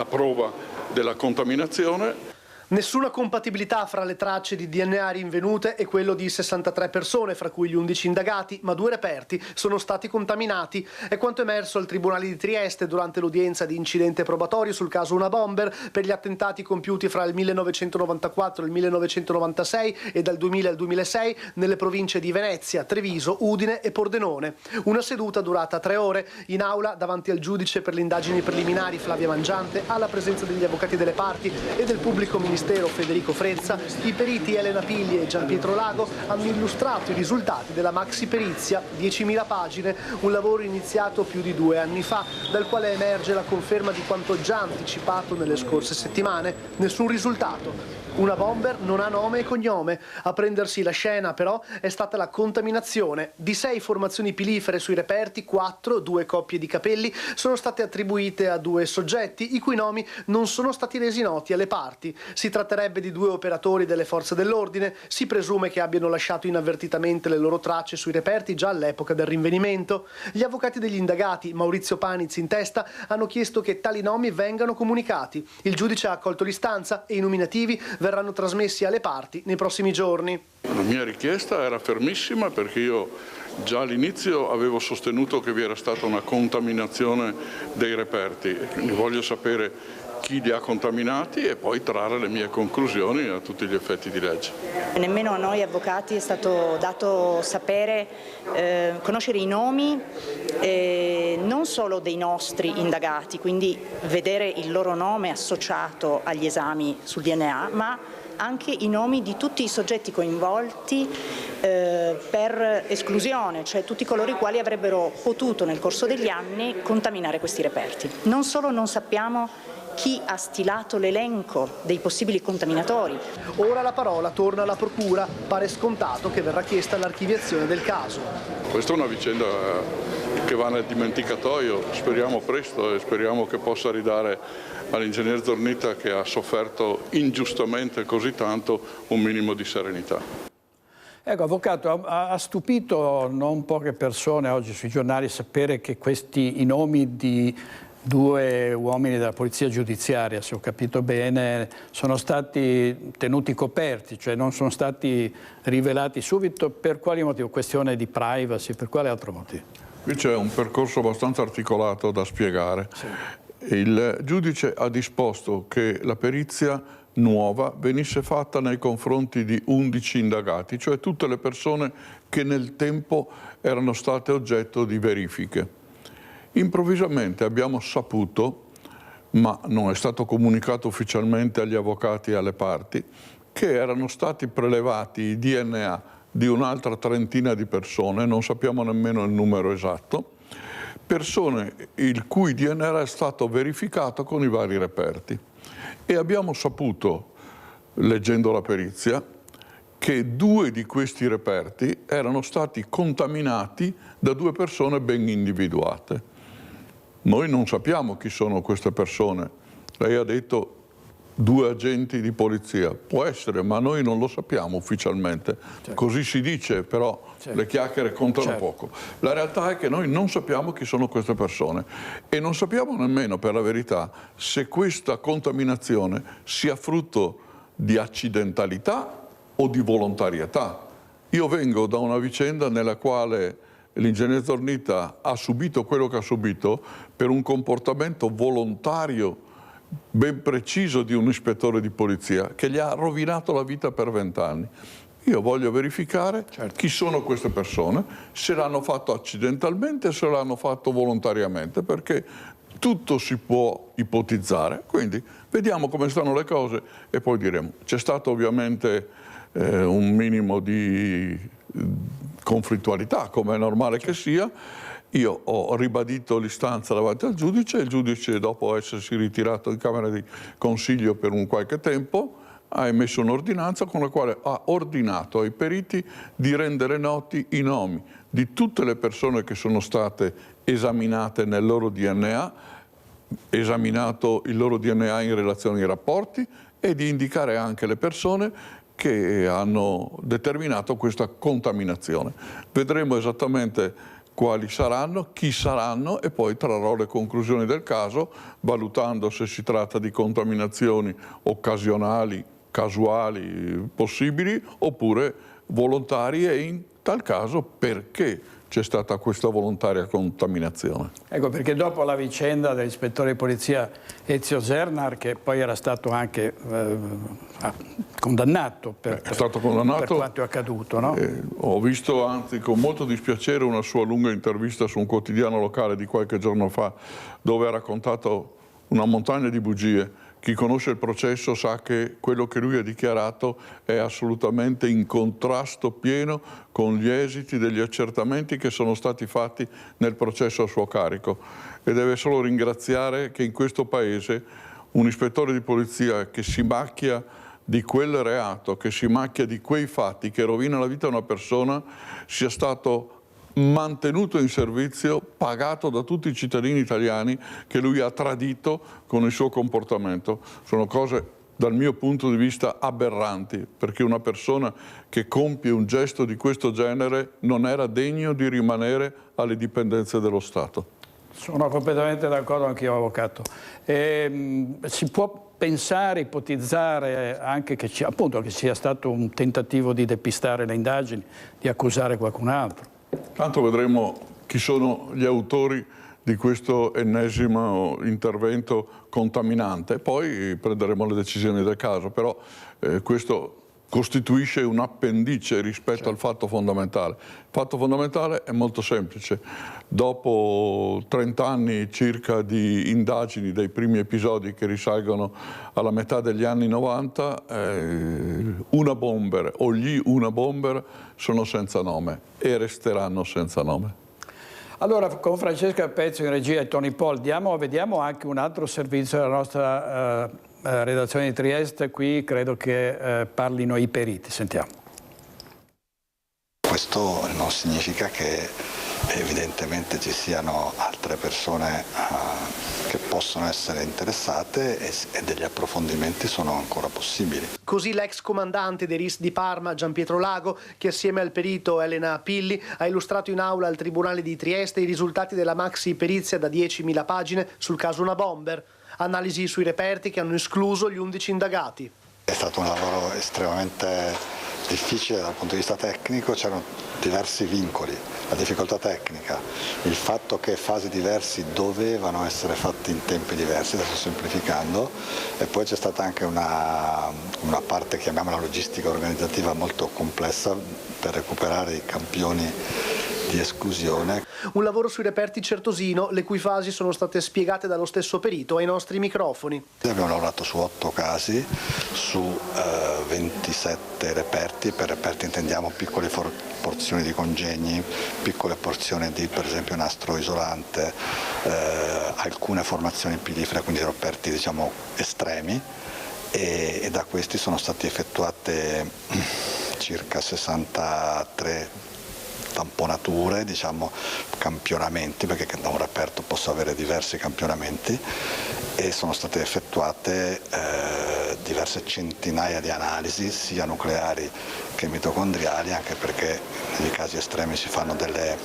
prova della contaminazione. Nessuna compatibilità fra le tracce di DNA rinvenute e quello di 63 persone, fra cui gli 11 indagati, ma 2 reperti sono stati contaminati. È quanto emerso al Tribunale di Trieste durante l'udienza di incidente probatorio sul caso Una Bomber per gli attentati compiuti fra il 1994 e il 1996 e dal 2000 al 2006 nelle province di Venezia, Treviso, Udine e Pordenone. Una seduta durata 3 ore in aula davanti al giudice per le indagini preliminari Flavia Mangiante, alla presenza degli avvocati delle parti e del pubblico ministero Federico Frezza. I periti Elena Pigli e Gian Pietro Lago hanno illustrato i risultati della maxi perizia, 10.000 pagine, un lavoro iniziato più di 2 anni fa, dal quale emerge la conferma di quanto già anticipato nelle scorse settimane. Nessun risultato. Una bomber non ha nome e cognome. A prendersi la scena però è stata la contaminazione. Di 6 formazioni pilifere sui reperti, 4, 2 coppie di capelli, sono state attribuite a 2 soggetti i cui nomi non sono stati resi noti alle parti. Si Si tratterebbe di 2 operatori delle forze dell'ordine. Si presume che abbiano lasciato inavvertitamente le loro tracce sui reperti già all'epoca del rinvenimento. Gli avvocati degli indagati, Maurizio Panizzi in testa, hanno chiesto che tali nomi vengano comunicati. Il giudice ha accolto l'istanza e i nominativi verranno trasmessi alle parti nei prossimi giorni. La mia richiesta era fermissima perché io già all'inizio avevo sostenuto che vi era stata una contaminazione dei reperti. Quindi voglio sapere chi li ha contaminati e poi trarre le mie conclusioni a tutti gli effetti di legge. Nemmeno a noi avvocati è stato dato sapere, conoscere i nomi non solo dei nostri indagati, quindi vedere il loro nome associato agli esami sul DNA, ma anche i nomi di tutti i soggetti coinvolti per esclusione, cioè tutti coloro i quali avrebbero potuto nel corso degli anni contaminare questi reperti. Non solo non sappiamo chi ha stilato l'elenco dei possibili contaminatori. Ora la parola torna alla procura, pare scontato che verrà chiesta l'archiviazione del caso. Questa è una vicenda che va nel dimenticatoio, speriamo presto e speriamo che possa ridare all'ingegner Zornita, che ha sofferto ingiustamente così tanto, un minimo di serenità. Ecco, avvocato, ha stupito non poche persone oggi sui giornali sapere che i nomi di 2 uomini della polizia giudiziaria, se ho capito bene, sono stati tenuti coperti, cioè non sono stati rivelati subito. Per quali motivo? Questione di privacy, per quale altro motivo? Qui c'è un percorso abbastanza articolato da spiegare. Sì. Il giudice ha disposto che la perizia nuova venisse fatta nei confronti di 11 indagati, cioè tutte le persone che nel tempo erano state oggetto di verifiche. Improvvisamente abbiamo saputo, ma non è stato comunicato ufficialmente agli avvocati e alle parti, che erano stati prelevati i DNA di un'altra trentina di persone, non sappiamo nemmeno il numero esatto, persone il cui DNA è stato verificato con i vari reperti. E abbiamo saputo, leggendo la perizia, che 2 di questi reperti erano stati contaminati da 2 persone ben individuate. Noi non sappiamo chi sono queste persone. Lei ha detto 2 agenti di polizia. Può essere, ma noi non lo sappiamo ufficialmente. Certo. Così si dice, però certo, le chiacchiere contano poco. La realtà è che noi non sappiamo chi sono queste persone e non sappiamo nemmeno, per la verità, se questa contaminazione sia frutto di accidentalità o di volontarietà. Io vengo da una vicenda nella quale l'ingegner Zornita ha subito quello che ha subito per un comportamento volontario ben preciso di un ispettore di polizia che gli ha rovinato la vita per 20 anni. Io voglio verificare chi sono queste persone, se l'hanno fatto accidentalmente, se l'hanno fatto volontariamente, perché tutto si può ipotizzare. Quindi vediamo come stanno le cose e poi diremo. C'è stato ovviamente un minimo di conflittualità, come è normale che sia. Io ho ribadito l'istanza davanti al giudice, il giudice, dopo essersi ritirato in Camera di Consiglio per un qualche tempo, ha emesso un'ordinanza con la quale ha ordinato ai periti di rendere noti i nomi di tutte le persone che sono state esaminate nel loro DNA, esaminato il loro DNA in relazione ai rapporti, e di indicare anche le persone che hanno determinato questa contaminazione. Vedremo esattamente quali saranno, chi saranno, e poi trarrò le conclusioni del caso, valutando se si tratta di contaminazioni occasionali, casuali, possibili, oppure volontarie, e in tal caso perché c'è stata questa volontaria contaminazione. Ecco, perché dopo la vicenda dell'ispettore di polizia Ezio Zernar, che poi era stato anche condannato per quanto è accaduto, no? Ho visto, anzi, con molto dispiacere una sua lunga intervista su un quotidiano locale di qualche giorno fa, dove ha raccontato una montagna di bugie. Chi conosce il processo sa che quello che lui ha dichiarato è assolutamente in contrasto pieno con gli esiti degli accertamenti che sono stati fatti nel processo a suo carico, e deve solo ringraziare che in questo paese un ispettore di polizia che si macchia di quel reato, che si macchia di quei fatti, che rovina la vita a una persona, sia stato mantenuto in servizio, pagato da tutti i cittadini italiani che lui ha tradito con il suo comportamento. Sono cose dal mio punto di vista aberranti, perché una persona che compie un gesto di questo genere non era degno di rimanere alle dipendenze dello Stato. Sono completamente d'accordo anch'io, avvocato. Si può pensare, ipotizzare anche che, appunto, che sia stato un tentativo di depistare le indagini, di accusare qualcun altro? Tanto vedremo chi sono gli autori di questo ennesimo intervento contaminante, poi prenderemo le decisioni del caso, però questo costituisce un appendice rispetto al fatto fondamentale. Il fatto fondamentale è molto semplice. Dopo 30 anni circa di indagini dei primi episodi che risalgono alla metà degli anni 90, una bomber o gli una bomber sono senza nome e resteranno senza nome. Allora, con Francesca Pezzo in regia e Tony Paul, vediamo anche un altro servizio della nostra redazione di Trieste. Qui credo che parlino i periti. Sentiamo. Questo non significa che evidentemente ci siano altre persone che possono essere interessate e degli approfondimenti sono ancora possibili. Così l'ex comandante dei RIS di Parma, Gianpietro Lago, che assieme al perito Elena Pilli ha illustrato in aula al Tribunale di Trieste i risultati della maxi perizia da 10.000 pagine sul caso Una Bomber. Analisi sui reperti che hanno escluso gli 11 indagati. È stato un lavoro estremamente difficile dal punto di vista tecnico, c'erano diversi vincoli, la difficoltà tecnica, il fatto che fasi diversi dovevano essere fatti in tempi diversi, adesso semplificando, e poi c'è stata anche una parte, chiamiamola logistica organizzativa, molto complessa per recuperare i campioni di esclusione. Un lavoro sui reperti certosino, le cui fasi sono state spiegate dallo stesso perito ai nostri microfoni. Abbiamo lavorato su 8 casi, su 27 reperti, per reperti intendiamo piccole porzioni di congegni, piccole porzioni di per esempio nastro isolante, alcune formazioni pilifere, quindi reperti diciamo estremi, e da questi sono state effettuate circa 63 tamponature, diciamo campionamenti, perché da un reperto posso avere diversi campionamenti, e sono state effettuate diverse centinaia di analisi sia nucleari che mitocondriali, anche perché nei casi estremi si fanno delle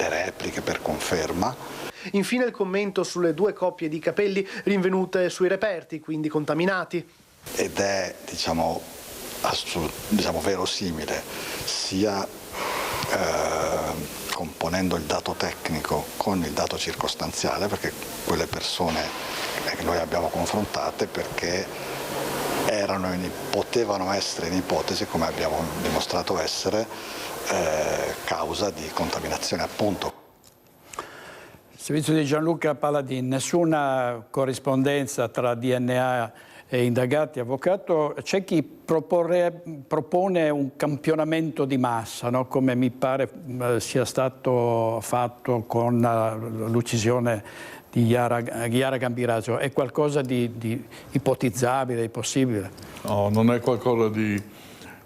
repliche per conferma. Infine il commento sulle 2 coppie di capelli rinvenute sui reperti, quindi contaminati. Ed è diciamo verosimile sia componendo il dato tecnico con il dato circostanziale, perché quelle persone che noi abbiamo confrontate, perché potevano essere in ipotesi, come abbiamo dimostrato essere, causa di contaminazione appunto. Servizio di Gianluca Paladin, nessuna corrispondenza tra DNA e indagati. Avvocato, c'è chi propone un campionamento di massa, no? Come mi pare sia stato fatto con l'uccisione di Chiara Gambirasio. È qualcosa di ipotizzabile, di possibile? No, non è qualcosa di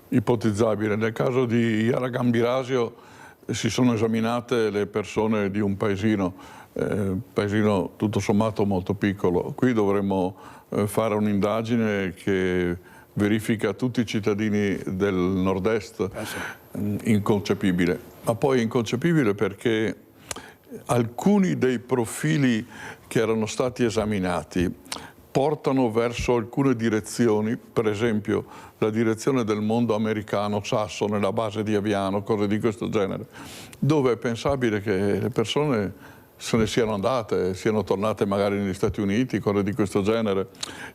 ipotizzabile. Nel caso di Chiara Gambirasio si sono esaminate le persone di un paesino tutto sommato molto piccolo. Qui dovremmo fare un'indagine che verifica tutti i cittadini del nord-est, inconcepibile. Ma poi inconcepibile perché alcuni dei profili che erano stati esaminati portano verso alcune direzioni, per esempio la direzione del mondo americano, Sasso, nella base di Aviano, cose di questo genere, dove è pensabile che le persone se ne siano andate, siano tornate magari negli Stati Uniti, cose di questo genere.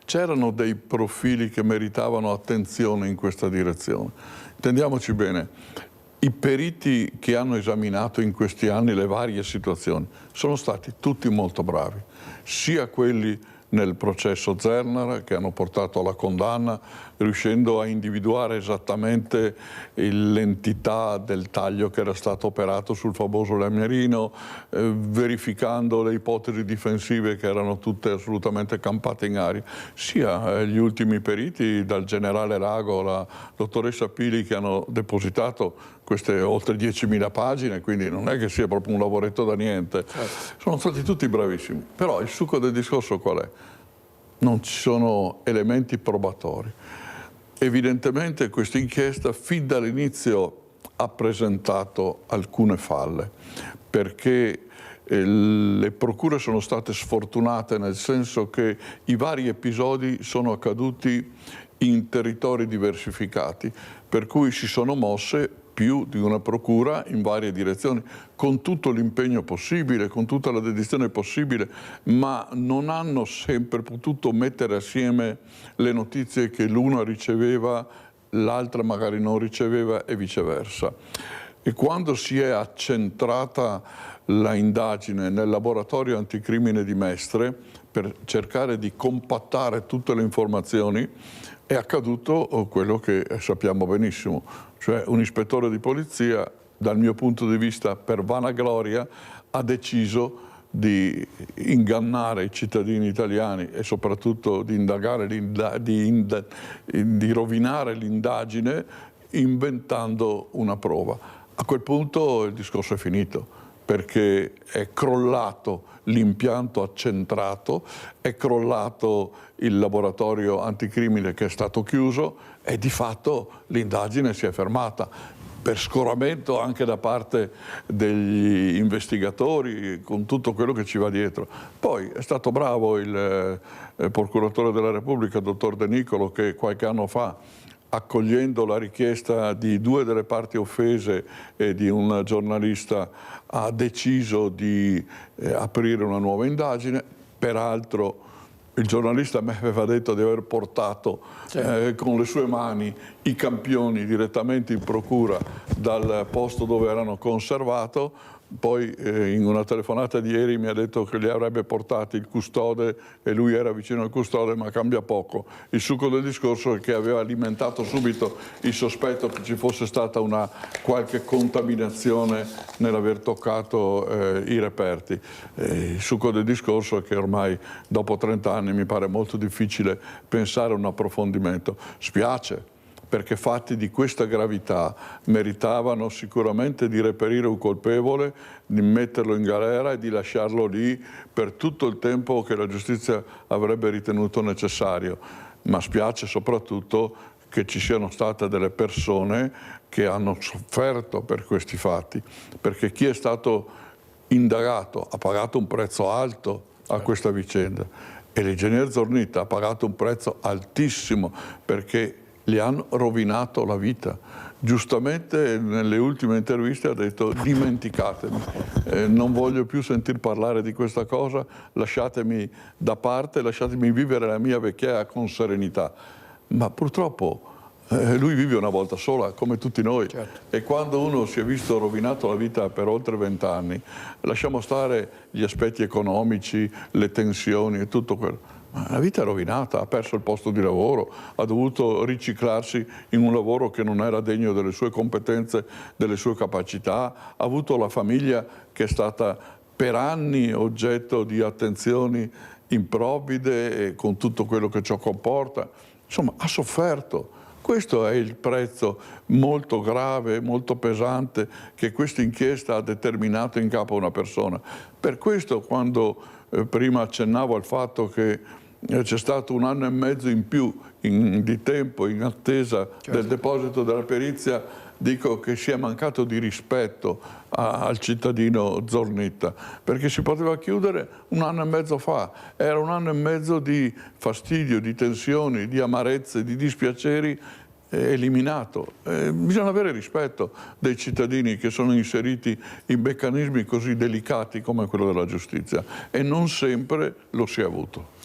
C'erano dei profili che meritavano attenzione in questa direzione. Intendiamoci bene, i periti che hanno esaminato in questi anni le varie situazioni sono stati tutti molto bravi, sia quelli nel processo Zernara, che hanno portato alla condanna, riuscendo a individuare esattamente l'entità del taglio che era stato operato sul famoso Lamierino, verificando le ipotesi difensive che erano tutte assolutamente campate in aria, sia gli ultimi periti, dal generale Rago alla dottoressa Pili, che hanno depositato queste oltre 10.000 pagine, quindi non è che sia proprio un lavoretto da niente. Sono stati tutti bravissimi. Però il succo del discorso qual è? non ci sono elementi probatori. Evidentemente questa inchiesta fin dall'inizio ha presentato alcune falle, perché le procure sono state sfortunate, nel senso che i vari episodi sono accaduti in territori diversificati, per cui si sono mosse più di una procura in varie direzioni, con tutto l'impegno possibile, con tutta la dedizione possibile, ma non hanno sempre potuto mettere assieme le notizie che l'una riceveva, l'altra magari non riceveva e viceversa. E quando si è accentrata la indagine nel laboratorio anticrimine di Mestre per cercare di compattare tutte le informazioni, è accaduto quello che sappiamo benissimo, cioè un ispettore di polizia, dal mio punto di vista per vanagloria, ha deciso di ingannare i cittadini italiani e soprattutto di rovinare l'indagine inventando una prova. A quel punto il discorso è finito, perché è crollato l'impianto accentrato, è crollato il laboratorio anticrimine che è stato chiuso e di fatto l'indagine si è fermata, per scoramento anche da parte degli investigatori, con tutto quello che ci va dietro. Poi è stato bravo il procuratore della Repubblica, dottor De Nicolo, che qualche anno fa, accogliendo la richiesta di due delle parti offese e di un giornalista, ha deciso di aprire una nuova indagine. Peraltro il giornalista mi aveva detto di aver portato con le sue mani i campioni direttamente in procura dal posto dove erano conservati. Poi in una telefonata di ieri mi ha detto che li avrebbe portati il custode e lui era vicino al custode, ma cambia poco. Il succo del discorso è che aveva alimentato subito il sospetto che ci fosse stata una qualche contaminazione nell'aver toccato i reperti. Il succo del discorso è che ormai dopo 30 anni mi pare molto difficile pensare a un approfondimento. Spiace, perché fatti di questa gravità meritavano sicuramente di reperire un colpevole, di metterlo in galera e di lasciarlo lì per tutto il tempo che la giustizia avrebbe ritenuto necessario. Ma spiace soprattutto che ci siano state delle persone che hanno sofferto per questi fatti, perché chi è stato indagato ha pagato un prezzo alto a questa vicenda e l'ingegner Zornitta ha pagato un prezzo altissimo, perché gli hanno rovinato la vita. Giustamente nelle ultime interviste ha detto: dimenticatemi, non voglio più sentir parlare di questa cosa, lasciatemi da parte, lasciatemi vivere la mia vecchiaia con serenità. Ma purtroppo lui vive una volta sola, come tutti noi, e quando uno si è visto rovinato la vita per oltre 20 anni, lasciamo stare gli aspetti economici, le tensioni e tutto quello. La vita è rovinata, ha perso il posto di lavoro, ha dovuto riciclarsi in un lavoro che non era degno delle sue competenze, delle sue capacità, ha avuto la famiglia che è stata per anni oggetto di attenzioni improvvide e con tutto quello che ciò comporta. Insomma, ha sofferto. Questo è il prezzo molto grave, molto pesante che questa inchiesta ha determinato in capo a una persona. Per questo, quando prima accennavo al fatto che c'è stato 1 anno e mezzo in più di tempo in attesa del deposito della perizia, dico che si è mancato di rispetto al cittadino Zornitta, perché si poteva chiudere 1 anno e mezzo fa. Era 1 anno e mezzo di fastidio, di tensioni, di amarezze, di dispiaceri eliminato. Bisogna avere rispetto dei cittadini che sono inseriti in meccanismi così delicati come quello della giustizia, e non sempre lo si è avuto.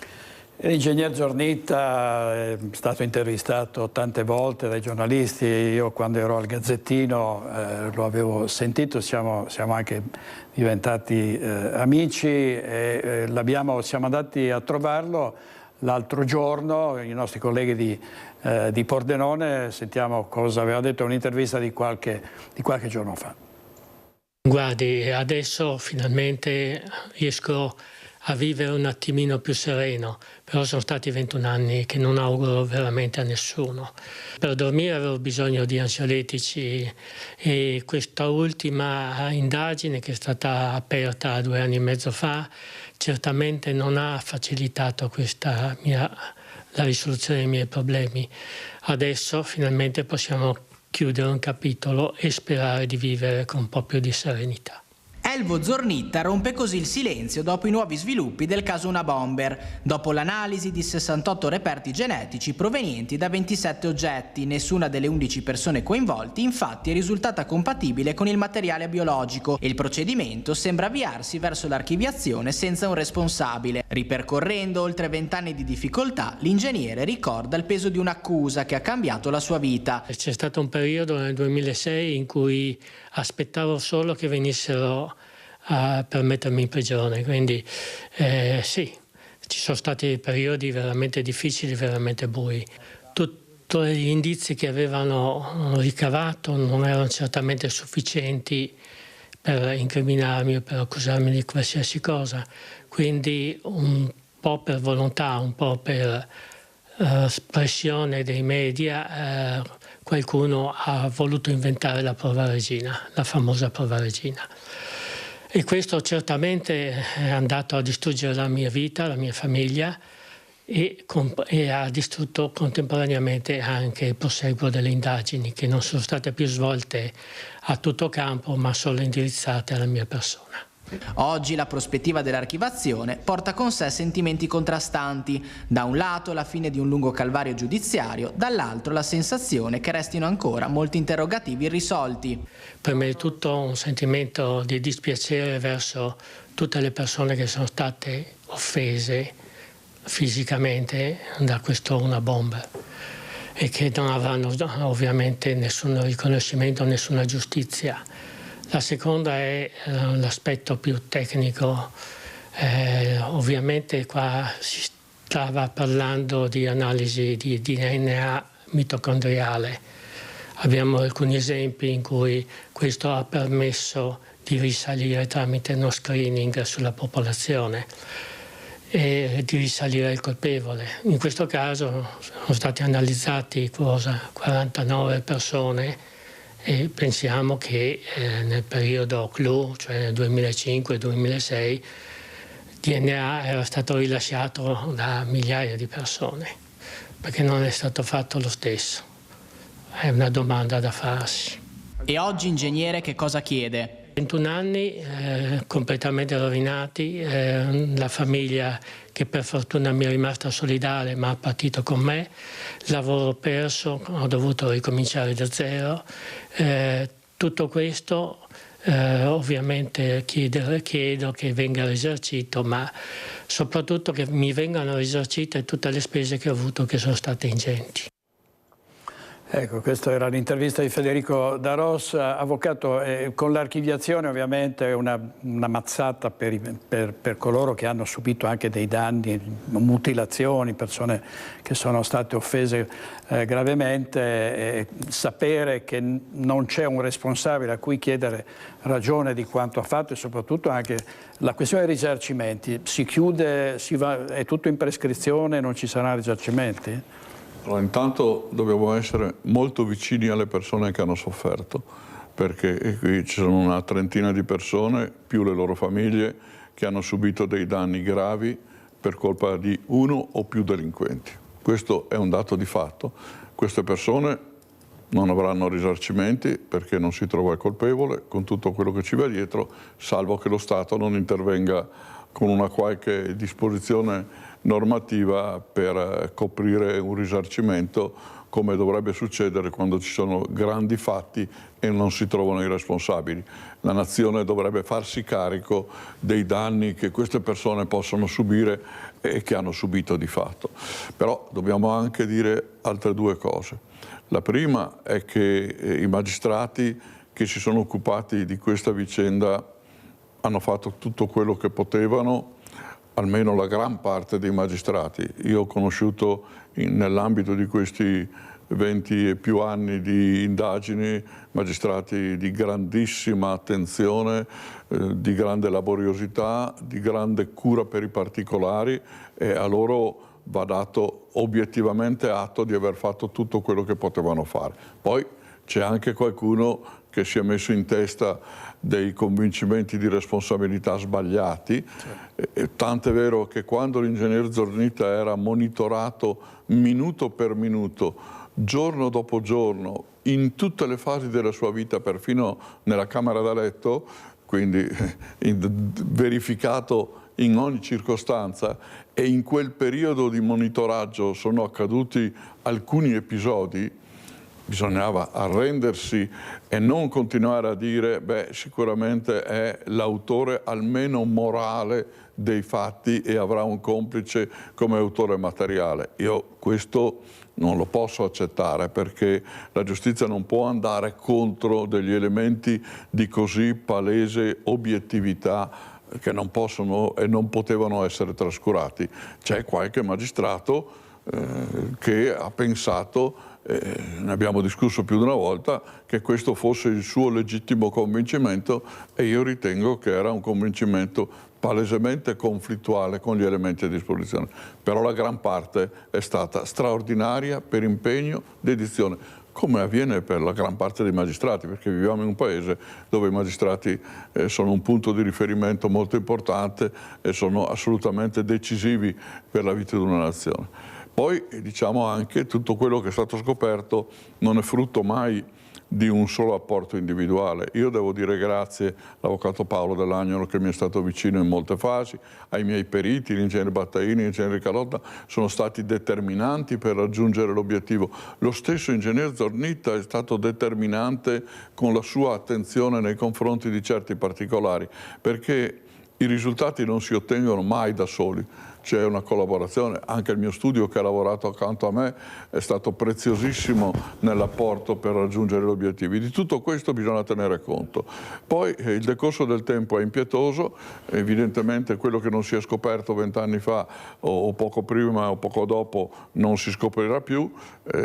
L'ingegner Zornitta è stato intervistato tante volte dai giornalisti. Io quando ero al Gazzettino lo avevo sentito, siamo anche diventati amici e siamo andati a trovarlo l'altro giorno, i nostri colleghi di Pordenone. Sentiamo cosa aveva detto in un'intervista di qualche giorno fa. Guardi, adesso finalmente riesco a vivere un attimino più sereno, però sono stati 21 anni che non auguro veramente a nessuno. Per dormire avevo bisogno di ansiolitici e questa ultima indagine, che è stata aperta 2 anni e mezzo fa, certamente non ha facilitato la risoluzione dei miei problemi. Adesso finalmente possiamo chiudere un capitolo e sperare di vivere con un po' più di serenità. Elvo Zornitta rompe così il silenzio dopo i nuovi sviluppi del caso Unabomber. Dopo l'analisi di 68 reperti genetici provenienti da 27 oggetti, nessuna delle 11 persone coinvolti infatti è risultata compatibile con il materiale biologico e il procedimento sembra avviarsi verso l'archiviazione senza un responsabile. Ripercorrendo oltre 20 anni di difficoltà, l'ingegnere ricorda il peso di un'accusa che ha cambiato la sua vita. C'è stato un periodo nel 2006 in cui aspettavo solo che venissero per mettermi in prigione, quindi sì, ci sono stati periodi veramente difficili, veramente bui. Tutti gli indizi che avevano ricavato non erano certamente sufficienti per incriminarmi o per accusarmi di qualsiasi cosa, quindi un po' per volontà, un po' per pressione dei media, qualcuno ha voluto inventare la prova regina, la famosa prova regina. E questo certamente è andato a distruggere la mia vita, la mia famiglia e ha distrutto contemporaneamente anche il proseguo delle indagini che non sono state più svolte a tutto campo ma solo indirizzate alla mia persona. Oggi la prospettiva dell'archivazione porta con sé sentimenti contrastanti. Da un lato la fine di un lungo calvario giudiziario, dall'altro la sensazione che restino ancora molti interrogativi irrisolti. Per me è tutto un sentimento di dispiacere verso tutte le persone che sono state offese fisicamente da questo Unabomber e che non avranno ovviamente nessun riconoscimento, nessuna giustizia. La seconda è l'aspetto più tecnico. Ovviamente qua si stava parlando di analisi di DNA mitocondriale. Abbiamo alcuni esempi in cui questo ha permesso di risalire tramite uno screening sulla popolazione e di risalire il colpevole. In questo caso sono stati analizzati 49 persone e pensiamo che nel periodo clou, cioè nel 2005-2006, DNA era stato rilasciato da migliaia di persone, perché non è stato fatto lo stesso. È una domanda da farsi. E oggi, ingegnere, che cosa chiede? 21 anni completamente rovinati, la famiglia che per fortuna mi è rimasta solidale ma ha partito con me, lavoro perso, ho dovuto ricominciare da zero. Tutto questo ovviamente chiedo che venga risarcito, ma soprattutto che mi vengano risarcite tutte le spese che ho avuto, che sono state ingenti. Ecco, questa era l'intervista di Federico D'Aros, avvocato. Con l'archiviazione ovviamente è una mazzata per coloro che hanno subito anche dei danni, mutilazioni, persone che sono state offese gravemente. Sapere che non c'è un responsabile a cui chiedere ragione di quanto ha fatto e soprattutto anche la questione dei risarcimenti. Si chiude, è tutto in prescrizione, non ci saranno risarcimenti? Allora, intanto dobbiamo essere molto vicini alle persone che hanno sofferto, perché qui ci sono una trentina di persone, più le loro famiglie, che hanno subito dei danni gravi per colpa di uno o più delinquenti. Questo è un dato di fatto. Queste persone non avranno risarcimenti perché non si trova il colpevole, con tutto quello che ci va dietro, salvo che lo Stato non intervenga con una qualche disposizione normativa per coprire un risarcimento, come dovrebbe succedere quando ci sono grandi fatti e non si trovano i responsabili. La nazione dovrebbe farsi carico dei danni che queste persone possono subire e che hanno subito di fatto. Però dobbiamo anche dire altre due cose. La prima è che i magistrati che si sono occupati di questa vicenda hanno fatto tutto quello che potevano, almeno la gran parte dei magistrati. Io ho conosciuto nell'ambito di questi 20 e più anni di indagini magistrati di grandissima attenzione, di grande laboriosità, di grande cura per i particolari, e a loro va dato obiettivamente atto di aver fatto tutto quello che potevano fare. Poi c'è anche qualcuno che si è messo in testa dei convincimenti di responsabilità sbagliati, tant'è vero che quando l'ingegner Zornita era monitorato minuto per minuto, giorno dopo giorno, in tutte le fasi della sua vita, perfino nella camera da letto, quindi verificato in ogni circostanza, e in quel periodo di monitoraggio sono accaduti alcuni episodi, bisognava arrendersi e non continuare a dire beh, sicuramente è l'autore almeno morale dei fatti e avrà un complice come autore materiale. Io questo non lo posso accettare, perché la giustizia non può andare contro degli elementi di così palese obiettività che non possono e non potevano essere trascurati. C'è qualche magistrato che ha pensato, ne abbiamo discusso più di una volta, che questo fosse il suo legittimo convincimento, e io ritengo che era un convincimento palesemente conflittuale con gli elementi a disposizione. Però la gran parte è stata straordinaria per impegno, dedizione, come avviene per la gran parte dei magistrati, perché viviamo in un paese dove i magistrati sono un punto di riferimento molto importante e sono assolutamente decisivi per la vita di una nazione. Poi diciamo anche tutto quello che è stato scoperto non è frutto mai di un solo apporto individuale. Io devo dire grazie all'avvocato Paolo Dell'Agnolo, che mi è stato vicino in molte fasi, ai miei periti, l'ingegnere Battaini, l'ingegnere Calotta, sono stati determinanti per raggiungere l'obiettivo. Lo stesso ingegner Zornita è stato determinante con la sua attenzione nei confronti di certi particolari, perché i risultati non si ottengono mai da soli. C'è una collaborazione, anche il mio studio che ha lavorato accanto a me è stato preziosissimo nell'apporto per raggiungere gli obiettivi. Di tutto questo bisogna tenere conto. Poi il decorso del tempo è impietoso, evidentemente quello che non si è scoperto 20 anni fa o poco prima o poco dopo non si scoprirà più.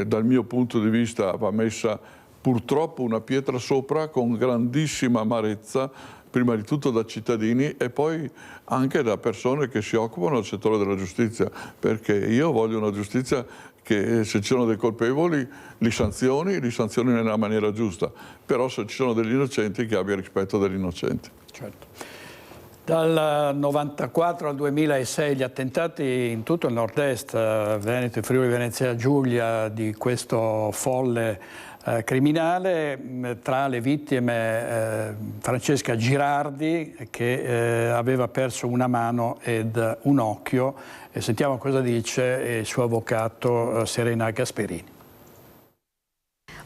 Dal mio punto di vista va messa purtroppo una pietra sopra con grandissima amarezza, prima di tutto da cittadini e poi anche da persone che si occupano del settore della giustizia, perché io voglio una giustizia che se ci sono dei colpevoli li sanzioni nella maniera giusta, però se ci sono degli innocenti che abbia rispetto degli innocenti. Certo. Dal 94 al 2006 gli attentati in tutto il nord-est, Veneto, Friuli, Venezia Giulia, di questo folle criminale, tra le vittime Francesca Girardi, che aveva perso una mano ed un occhio, e sentiamo cosa dice il suo avvocato Serena Gasperini.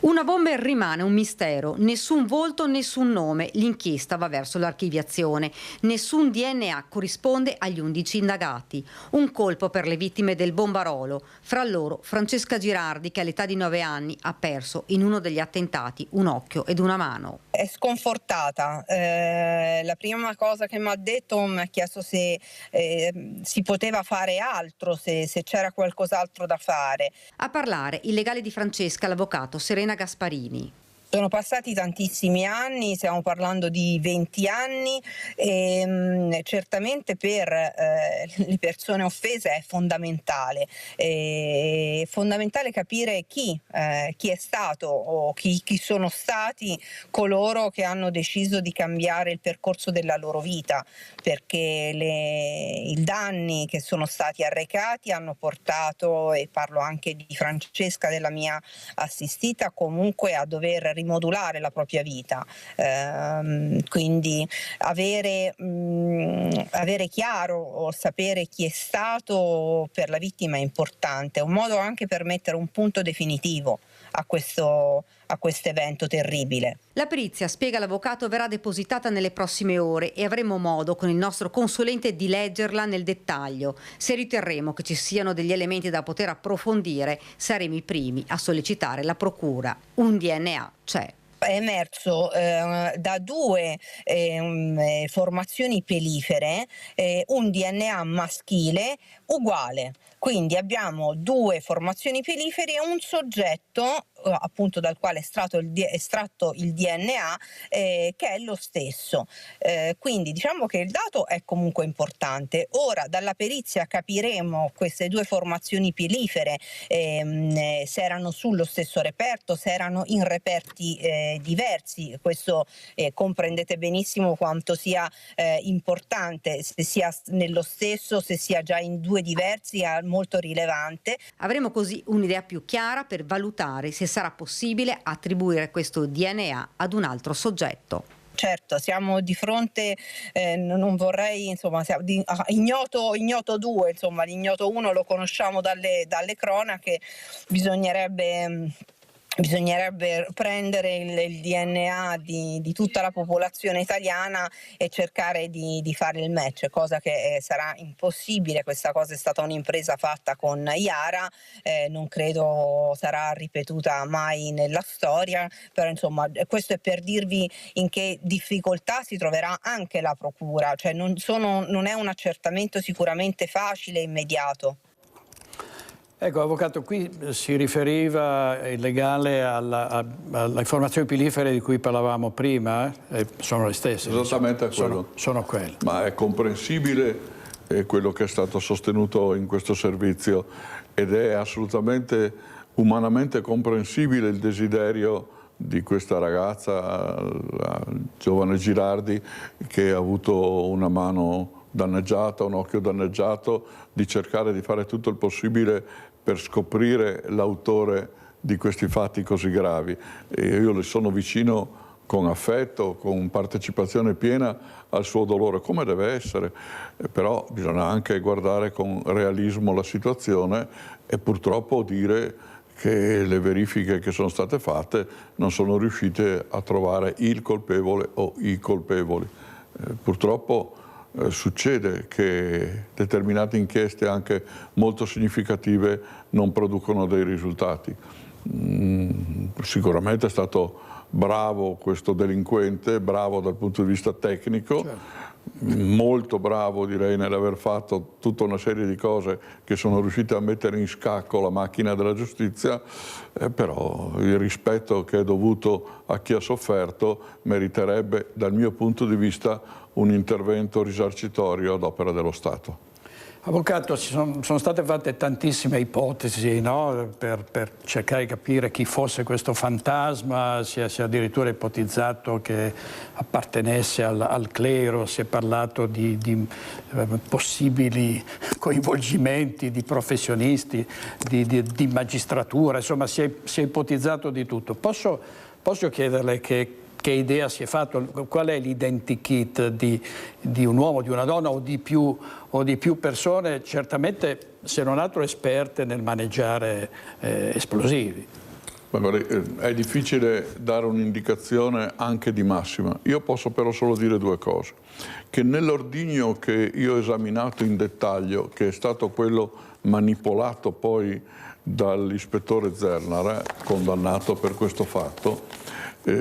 Una bomber rimane un mistero, nessun volto, nessun nome, l'inchiesta va verso l'archiviazione, nessun DNA corrisponde agli 11 indagati. Un colpo per le vittime del bombarolo, fra loro Francesca Girardi, che all'età di 9 anni ha perso in uno degli attentati un occhio ed una mano. È sconfortata, la prima cosa che mi ha detto, mi ha chiesto se si poteva fare altro, se c'era qualcos'altro da fare. A parlare il legale di Francesca, l'avvocato Serena Gasparini. Sono passati tantissimi anni, stiamo parlando di 20 anni e certamente per le persone offese è fondamentale. È fondamentale capire chi è stato o chi sono stati coloro che hanno deciso di cambiare il percorso della loro vita, perché i danni che sono stati arrecati hanno portato, e parlo anche di Francesca, della mia assistita, comunque a dover rimodulare la propria vita, quindi avere chiaro o sapere chi è stato per la vittima è importante, è un modo anche per mettere un punto definitivo a questo evento terribile. La perizia, spiega l'avvocato, verrà depositata nelle prossime ore e avremo modo con il nostro consulente di leggerla nel dettaglio. Se riterremo che ci siano degli elementi da poter approfondire, saremo i primi a sollecitare la procura. Un DNA c'è. È emerso da due formazioni pelifere un DNA maschile uguale, quindi abbiamo due formazioni pelifere e un soggetto appunto dal quale è estratto il DNA, che è lo stesso. Quindi diciamo che il dato è comunque importante. Ora dalla perizia capiremo queste due formazioni pilifere, se erano sullo stesso reperto, se erano in reperti diversi. Questo comprendete benissimo quanto sia importante, se sia nello stesso, se sia già in due diversi, è molto rilevante. Avremo così un'idea più chiara per valutare se sarà possibile attribuire questo DNA ad un altro soggetto. Certo, siamo di fronte, non vorrei, insomma, ignoto 2, insomma, l'ignoto 1 lo conosciamo dalle cronache, bisognerebbe prendere il DNA di tutta la popolazione italiana e cercare di fare il match, cosa che sarà impossibile. Questa cosa è stata un'impresa fatta con Yara, non credo sarà ripetuta mai nella storia, però insomma questo è per dirvi in che difficoltà si troverà anche la procura, cioè non è un accertamento sicuramente facile e immediato. Ecco, avvocato, qui si riferiva il legale alle informazioni pilifere di cui parlavamo prima, sono le stesse. Esattamente quello. Sono quelle. Ma è comprensibile quello che è stato sostenuto in questo servizio ed è assolutamente umanamente comprensibile il desiderio di questa ragazza, la giovane Girardi, che ha avuto una mano danneggiata, un occhio danneggiato, di cercare di fare tutto il possibile per scoprire l'autore di questi fatti così gravi. E io le sono vicino con affetto, con partecipazione piena al suo dolore, come deve essere, però bisogna anche guardare con realismo la situazione e purtroppo dire che le verifiche che sono state fatte non sono riuscite a trovare il colpevole o i colpevoli. Purtroppo succede che determinate inchieste anche molto significative non producono dei risultati. Sicuramente è stato bravo questo delinquente, bravo dal punto di vista tecnico, molto bravo direi nell'aver fatto tutta una serie di cose che sono riuscite a mettere in scacco la macchina della giustizia, però il rispetto che è dovuto a chi ha sofferto meriterebbe dal mio punto di vista un intervento risarcitorio ad opera dello Stato. Avvocato, sono state fatte tantissime ipotesi, no? per cercare di capire chi fosse questo fantasma, si è addirittura ipotizzato che appartenesse al clero, si è parlato di possibili coinvolgimenti di professionisti, di magistratura, insomma si è ipotizzato di tutto. Posso chiederle che idea si è fatto? Qual è l'identikit di un uomo, di una donna o di più persone, certamente se non altro esperte nel maneggiare esplosivi? È difficile dare un'indicazione anche di massima. Io posso però solo dire due cose. Che nell'ordigno che io ho esaminato in dettaglio, che è stato quello manipolato poi dall'ispettore Zernar, condannato per questo fatto,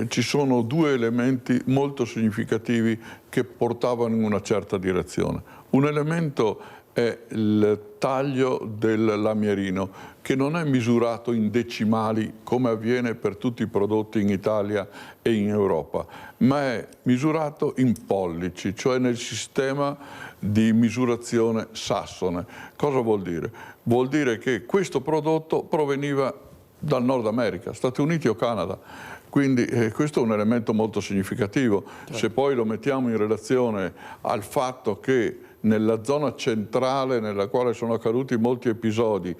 ci sono due elementi molto significativi che portavano in una certa direzione. Un elemento è il taglio del lamierino, che non è misurato in decimali come avviene per tutti i prodotti in Italia e in Europa, ma è misurato in pollici, cioè nel sistema di misurazione sassone. Cosa vuol dire? Vuol dire che questo prodotto proveniva dal Nord America, Stati Uniti o Canada. Quindi questo è un elemento molto significativo. Certo. Se poi lo mettiamo in relazione al fatto che nella zona centrale nella quale sono accaduti molti episodi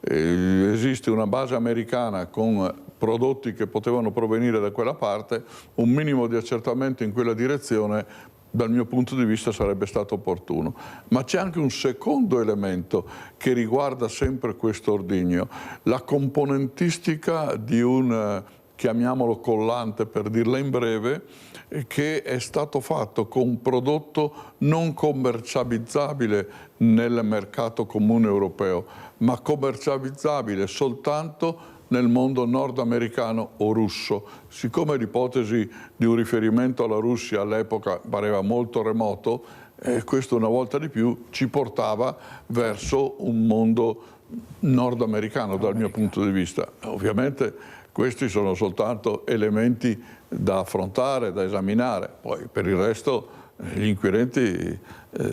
esiste una base americana con prodotti che potevano provenire da quella parte, un minimo di accertamento in quella direzione dal mio punto di vista sarebbe stato opportuno. Ma c'è anche un secondo elemento che riguarda sempre questo ordigno, la componentistica di un, chiamiamolo collante per dirla in breve, che è stato fatto con un prodotto non commercializzabile nel mercato comune europeo, ma commercializzabile soltanto nel mondo nordamericano o russo. Siccome l'ipotesi di un riferimento alla Russia all'epoca pareva molto remoto, questo una volta di più ci portava verso un mondo nordamericano dal mio punto di vista. Ovviamente questi sono soltanto elementi da affrontare, da esaminare. Poi per il resto gli inquirenti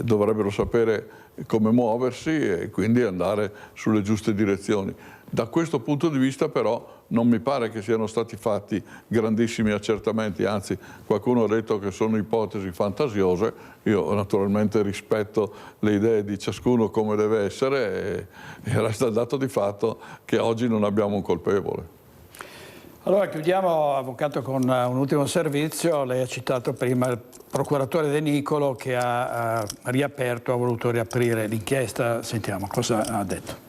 dovrebbero sapere come muoversi e quindi andare sulle giuste direzioni. Da questo punto di vista però non mi pare che siano stati fatti grandissimi accertamenti, anzi qualcuno ha detto che sono ipotesi fantasiose. Io naturalmente rispetto le idee di ciascuno come deve essere e resta il dato di fatto che oggi non abbiamo un colpevole. Allora chiudiamo, avvocato, con un ultimo servizio. Lei ha citato prima il procuratore De Nicolo che ha riaperto, ha voluto riaprire l'inchiesta. Sentiamo cosa ha detto.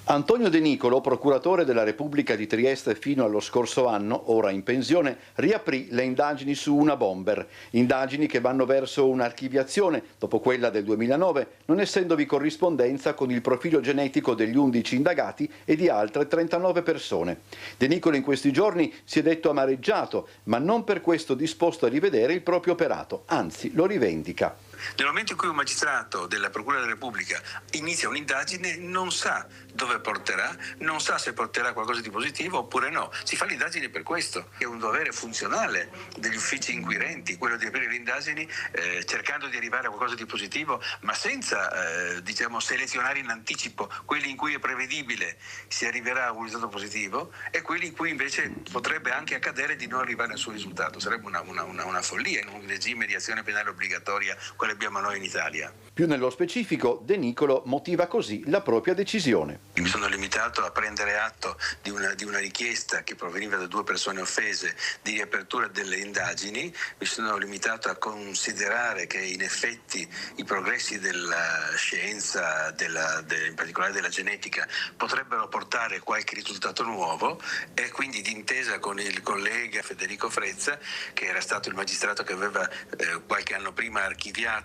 Antonio De Nicolo, procuratore della Repubblica di Trieste fino allo scorso anno, ora in pensione, riaprì le indagini su una bomber. Indagini che vanno verso un'archiviazione, dopo quella del 2009, non essendovi corrispondenza con il profilo genetico degli 11 indagati e di altre 39 persone. De Nicolo in questi giorni si è detto amareggiato, ma non per questo disposto a rivedere il proprio operato, anzi lo rivendica. Nel momento in cui un magistrato della Procura della Repubblica inizia un'indagine non sa dove porterà, non sa se porterà qualcosa di positivo oppure no. Si fa l'indagine per questo. È un dovere funzionale degli uffici inquirenti quello di aprire le indagini cercando di arrivare a qualcosa di positivo, ma senza selezionare in anticipo quelli in cui è prevedibile si arriverà a un risultato positivo e quelli in cui invece potrebbe anche accadere di non arrivare a nessun risultato. Sarebbe una follia in un regime di azione penale obbligatoria quale abbiamo noi in Italia. Più nello specifico, De Nicolo motiva così la propria decisione. Mi sono limitato a prendere atto di una richiesta che proveniva da 2 persone offese di riapertura delle indagini, mi sono limitato a considerare che in effetti i progressi della scienza, in particolare della genetica, potrebbero portare qualche risultato nuovo e quindi d'intesa con il collega Federico Frezza, che era stato il magistrato che aveva qualche anno prima archiviato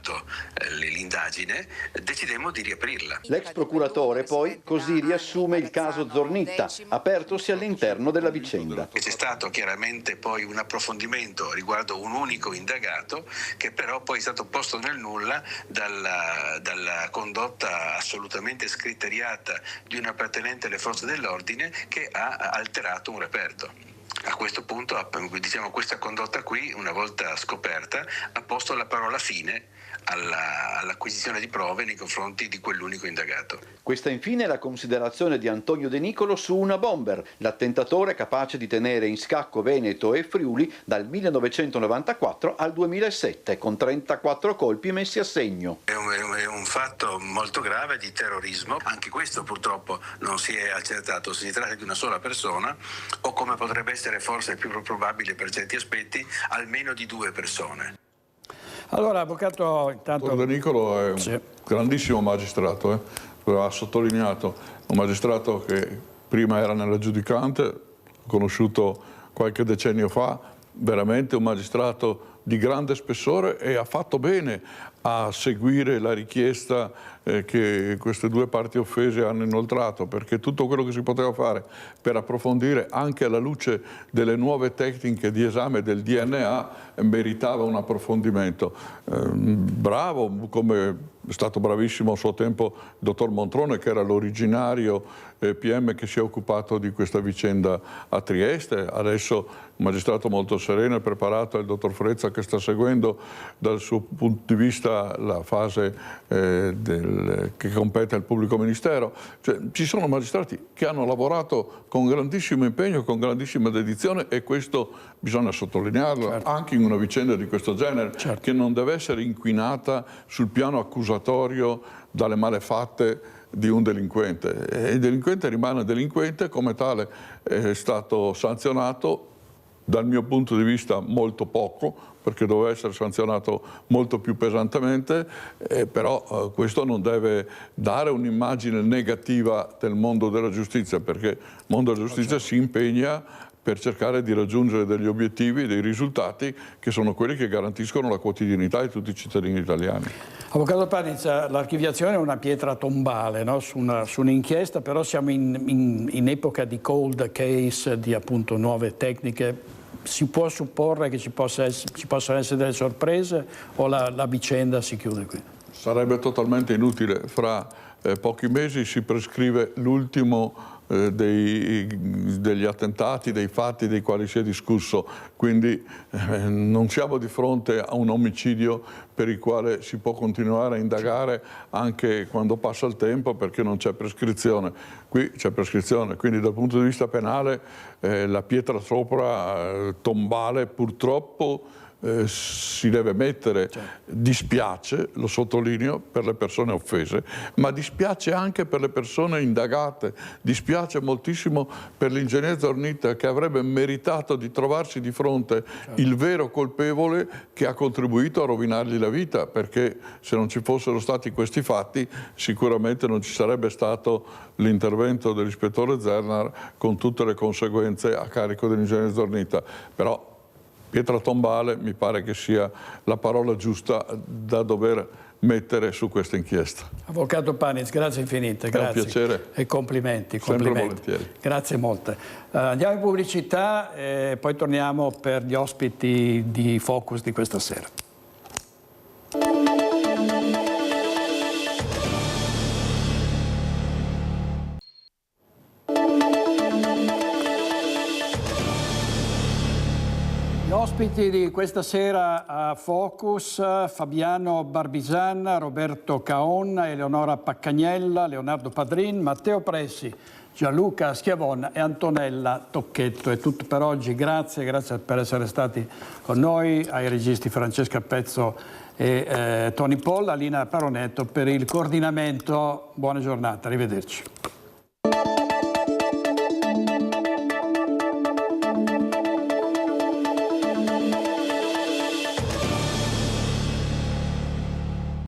l'indagine, decidemmo di riaprirla. L'ex procuratore poi così riassume il caso Zornitta, apertosi all'interno della vicenda. C'è stato chiaramente poi un approfondimento riguardo un unico indagato che però poi è stato posto nel nulla dalla condotta assolutamente scriteriata di un appartenente alle forze dell'ordine che ha alterato un reperto. A questo punto, questa condotta qui, una volta scoperta, ha posto la parola fine all'acquisizione di prove nei confronti di quell'unico indagato. Questa infine è la considerazione di Antonio De Nicolo su una bomber, l'attentatore capace di tenere in scacco Veneto e Friuli dal 1994 al 2007, con 34 colpi messi a segno. È un fatto molto grave di terrorismo, anche questo purtroppo non si è accertato se si tratta di una sola persona o, come potrebbe essere forse più probabile per certi aspetti, almeno di 2 persone. Allora, avvocato, intanto... De Nicolo è un grandissimo magistrato, ha sottolineato, un magistrato che prima era nella giudicante, conosciuto qualche decennio fa, veramente un magistrato di grande spessore, e ha fatto bene a seguire la richiesta che queste 2 parti offese hanno inoltrato, perché tutto quello che si poteva fare per approfondire, anche alla luce delle nuove tecniche di esame del DNA, meritava un approfondimento. Bravo, come è stato bravissimo a suo tempo il dottor Montrone, che era l'originario PM che si è occupato di questa vicenda a Trieste. Adesso un magistrato molto sereno e preparato è il dottor Frezza, che sta seguendo dal suo punto di vista la fase che compete al pubblico ministero. Cioè, ci sono magistrati che hanno lavorato con grandissimo impegno, con grandissima dedizione, e questo bisogna sottolinearlo, anche in una vicenda di questo genere, che non deve essere inquinata sul piano accusatorio dalle malefatte di un delinquente. E il delinquente rimane delinquente, come tale è stato sanzionato, dal mio punto di vista molto poco, perché doveva essere sanzionato molto più pesantemente, però questo non deve dare un'immagine negativa del mondo della giustizia, perché il mondo della giustizia si impegna per cercare di raggiungere degli obiettivi, dei risultati che sono quelli che garantiscono la quotidianità di tutti i cittadini italiani. Avvocato Panizza, l'archiviazione è una pietra tombale, no? su un'inchiesta, però siamo in epoca di cold case, di appunto nuove tecniche. Si può supporre che ci possano essere delle sorprese o la vicenda si chiude qui? Sarebbe totalmente inutile. Fra pochi mesi si prescrive l'ultimo degli attentati, dei fatti dei quali si è discusso, quindi non siamo di fronte a un omicidio per il quale si può continuare a indagare anche quando passa il tempo, perché non c'è prescrizione. Qui c'è prescrizione, quindi dal punto di vista penale la pietra sopra tombale purtroppo si deve mettere. Dispiace, lo sottolineo, per le persone offese, ma dispiace anche per le persone indagate, dispiace moltissimo per l'ingegnere Zornita, che avrebbe meritato di trovarsi di fronte il vero colpevole che ha contribuito a rovinargli la vita, perché se non ci fossero stati questi fatti sicuramente non ci sarebbe stato l'intervento dell'ispettore Zernar con tutte le conseguenze a carico dell'ingegnere Zornita. Però pietra tombale mi pare che sia la parola giusta da dover mettere su questa inchiesta. Avvocato Paniz, grazie infinite, grazie. È un piacere. E complimenti. Sempre volentieri. Grazie molte. Andiamo in pubblicità e poi torniamo per gli ospiti di Focus di questa sera. Gli ospiti di questa sera a Focus: Fabiano Barbisan, Roberto Caon, Eleonora Paccagnella, Leonardo Padrin, Matteo Pressi, Gianluca Schiavon e Antonella Tocchetto. È tutto per oggi, grazie per essere stati con noi, ai registi Francesca Pezzo e Tony Poll, a Lina Paronetto per il coordinamento. Buona giornata, arrivederci.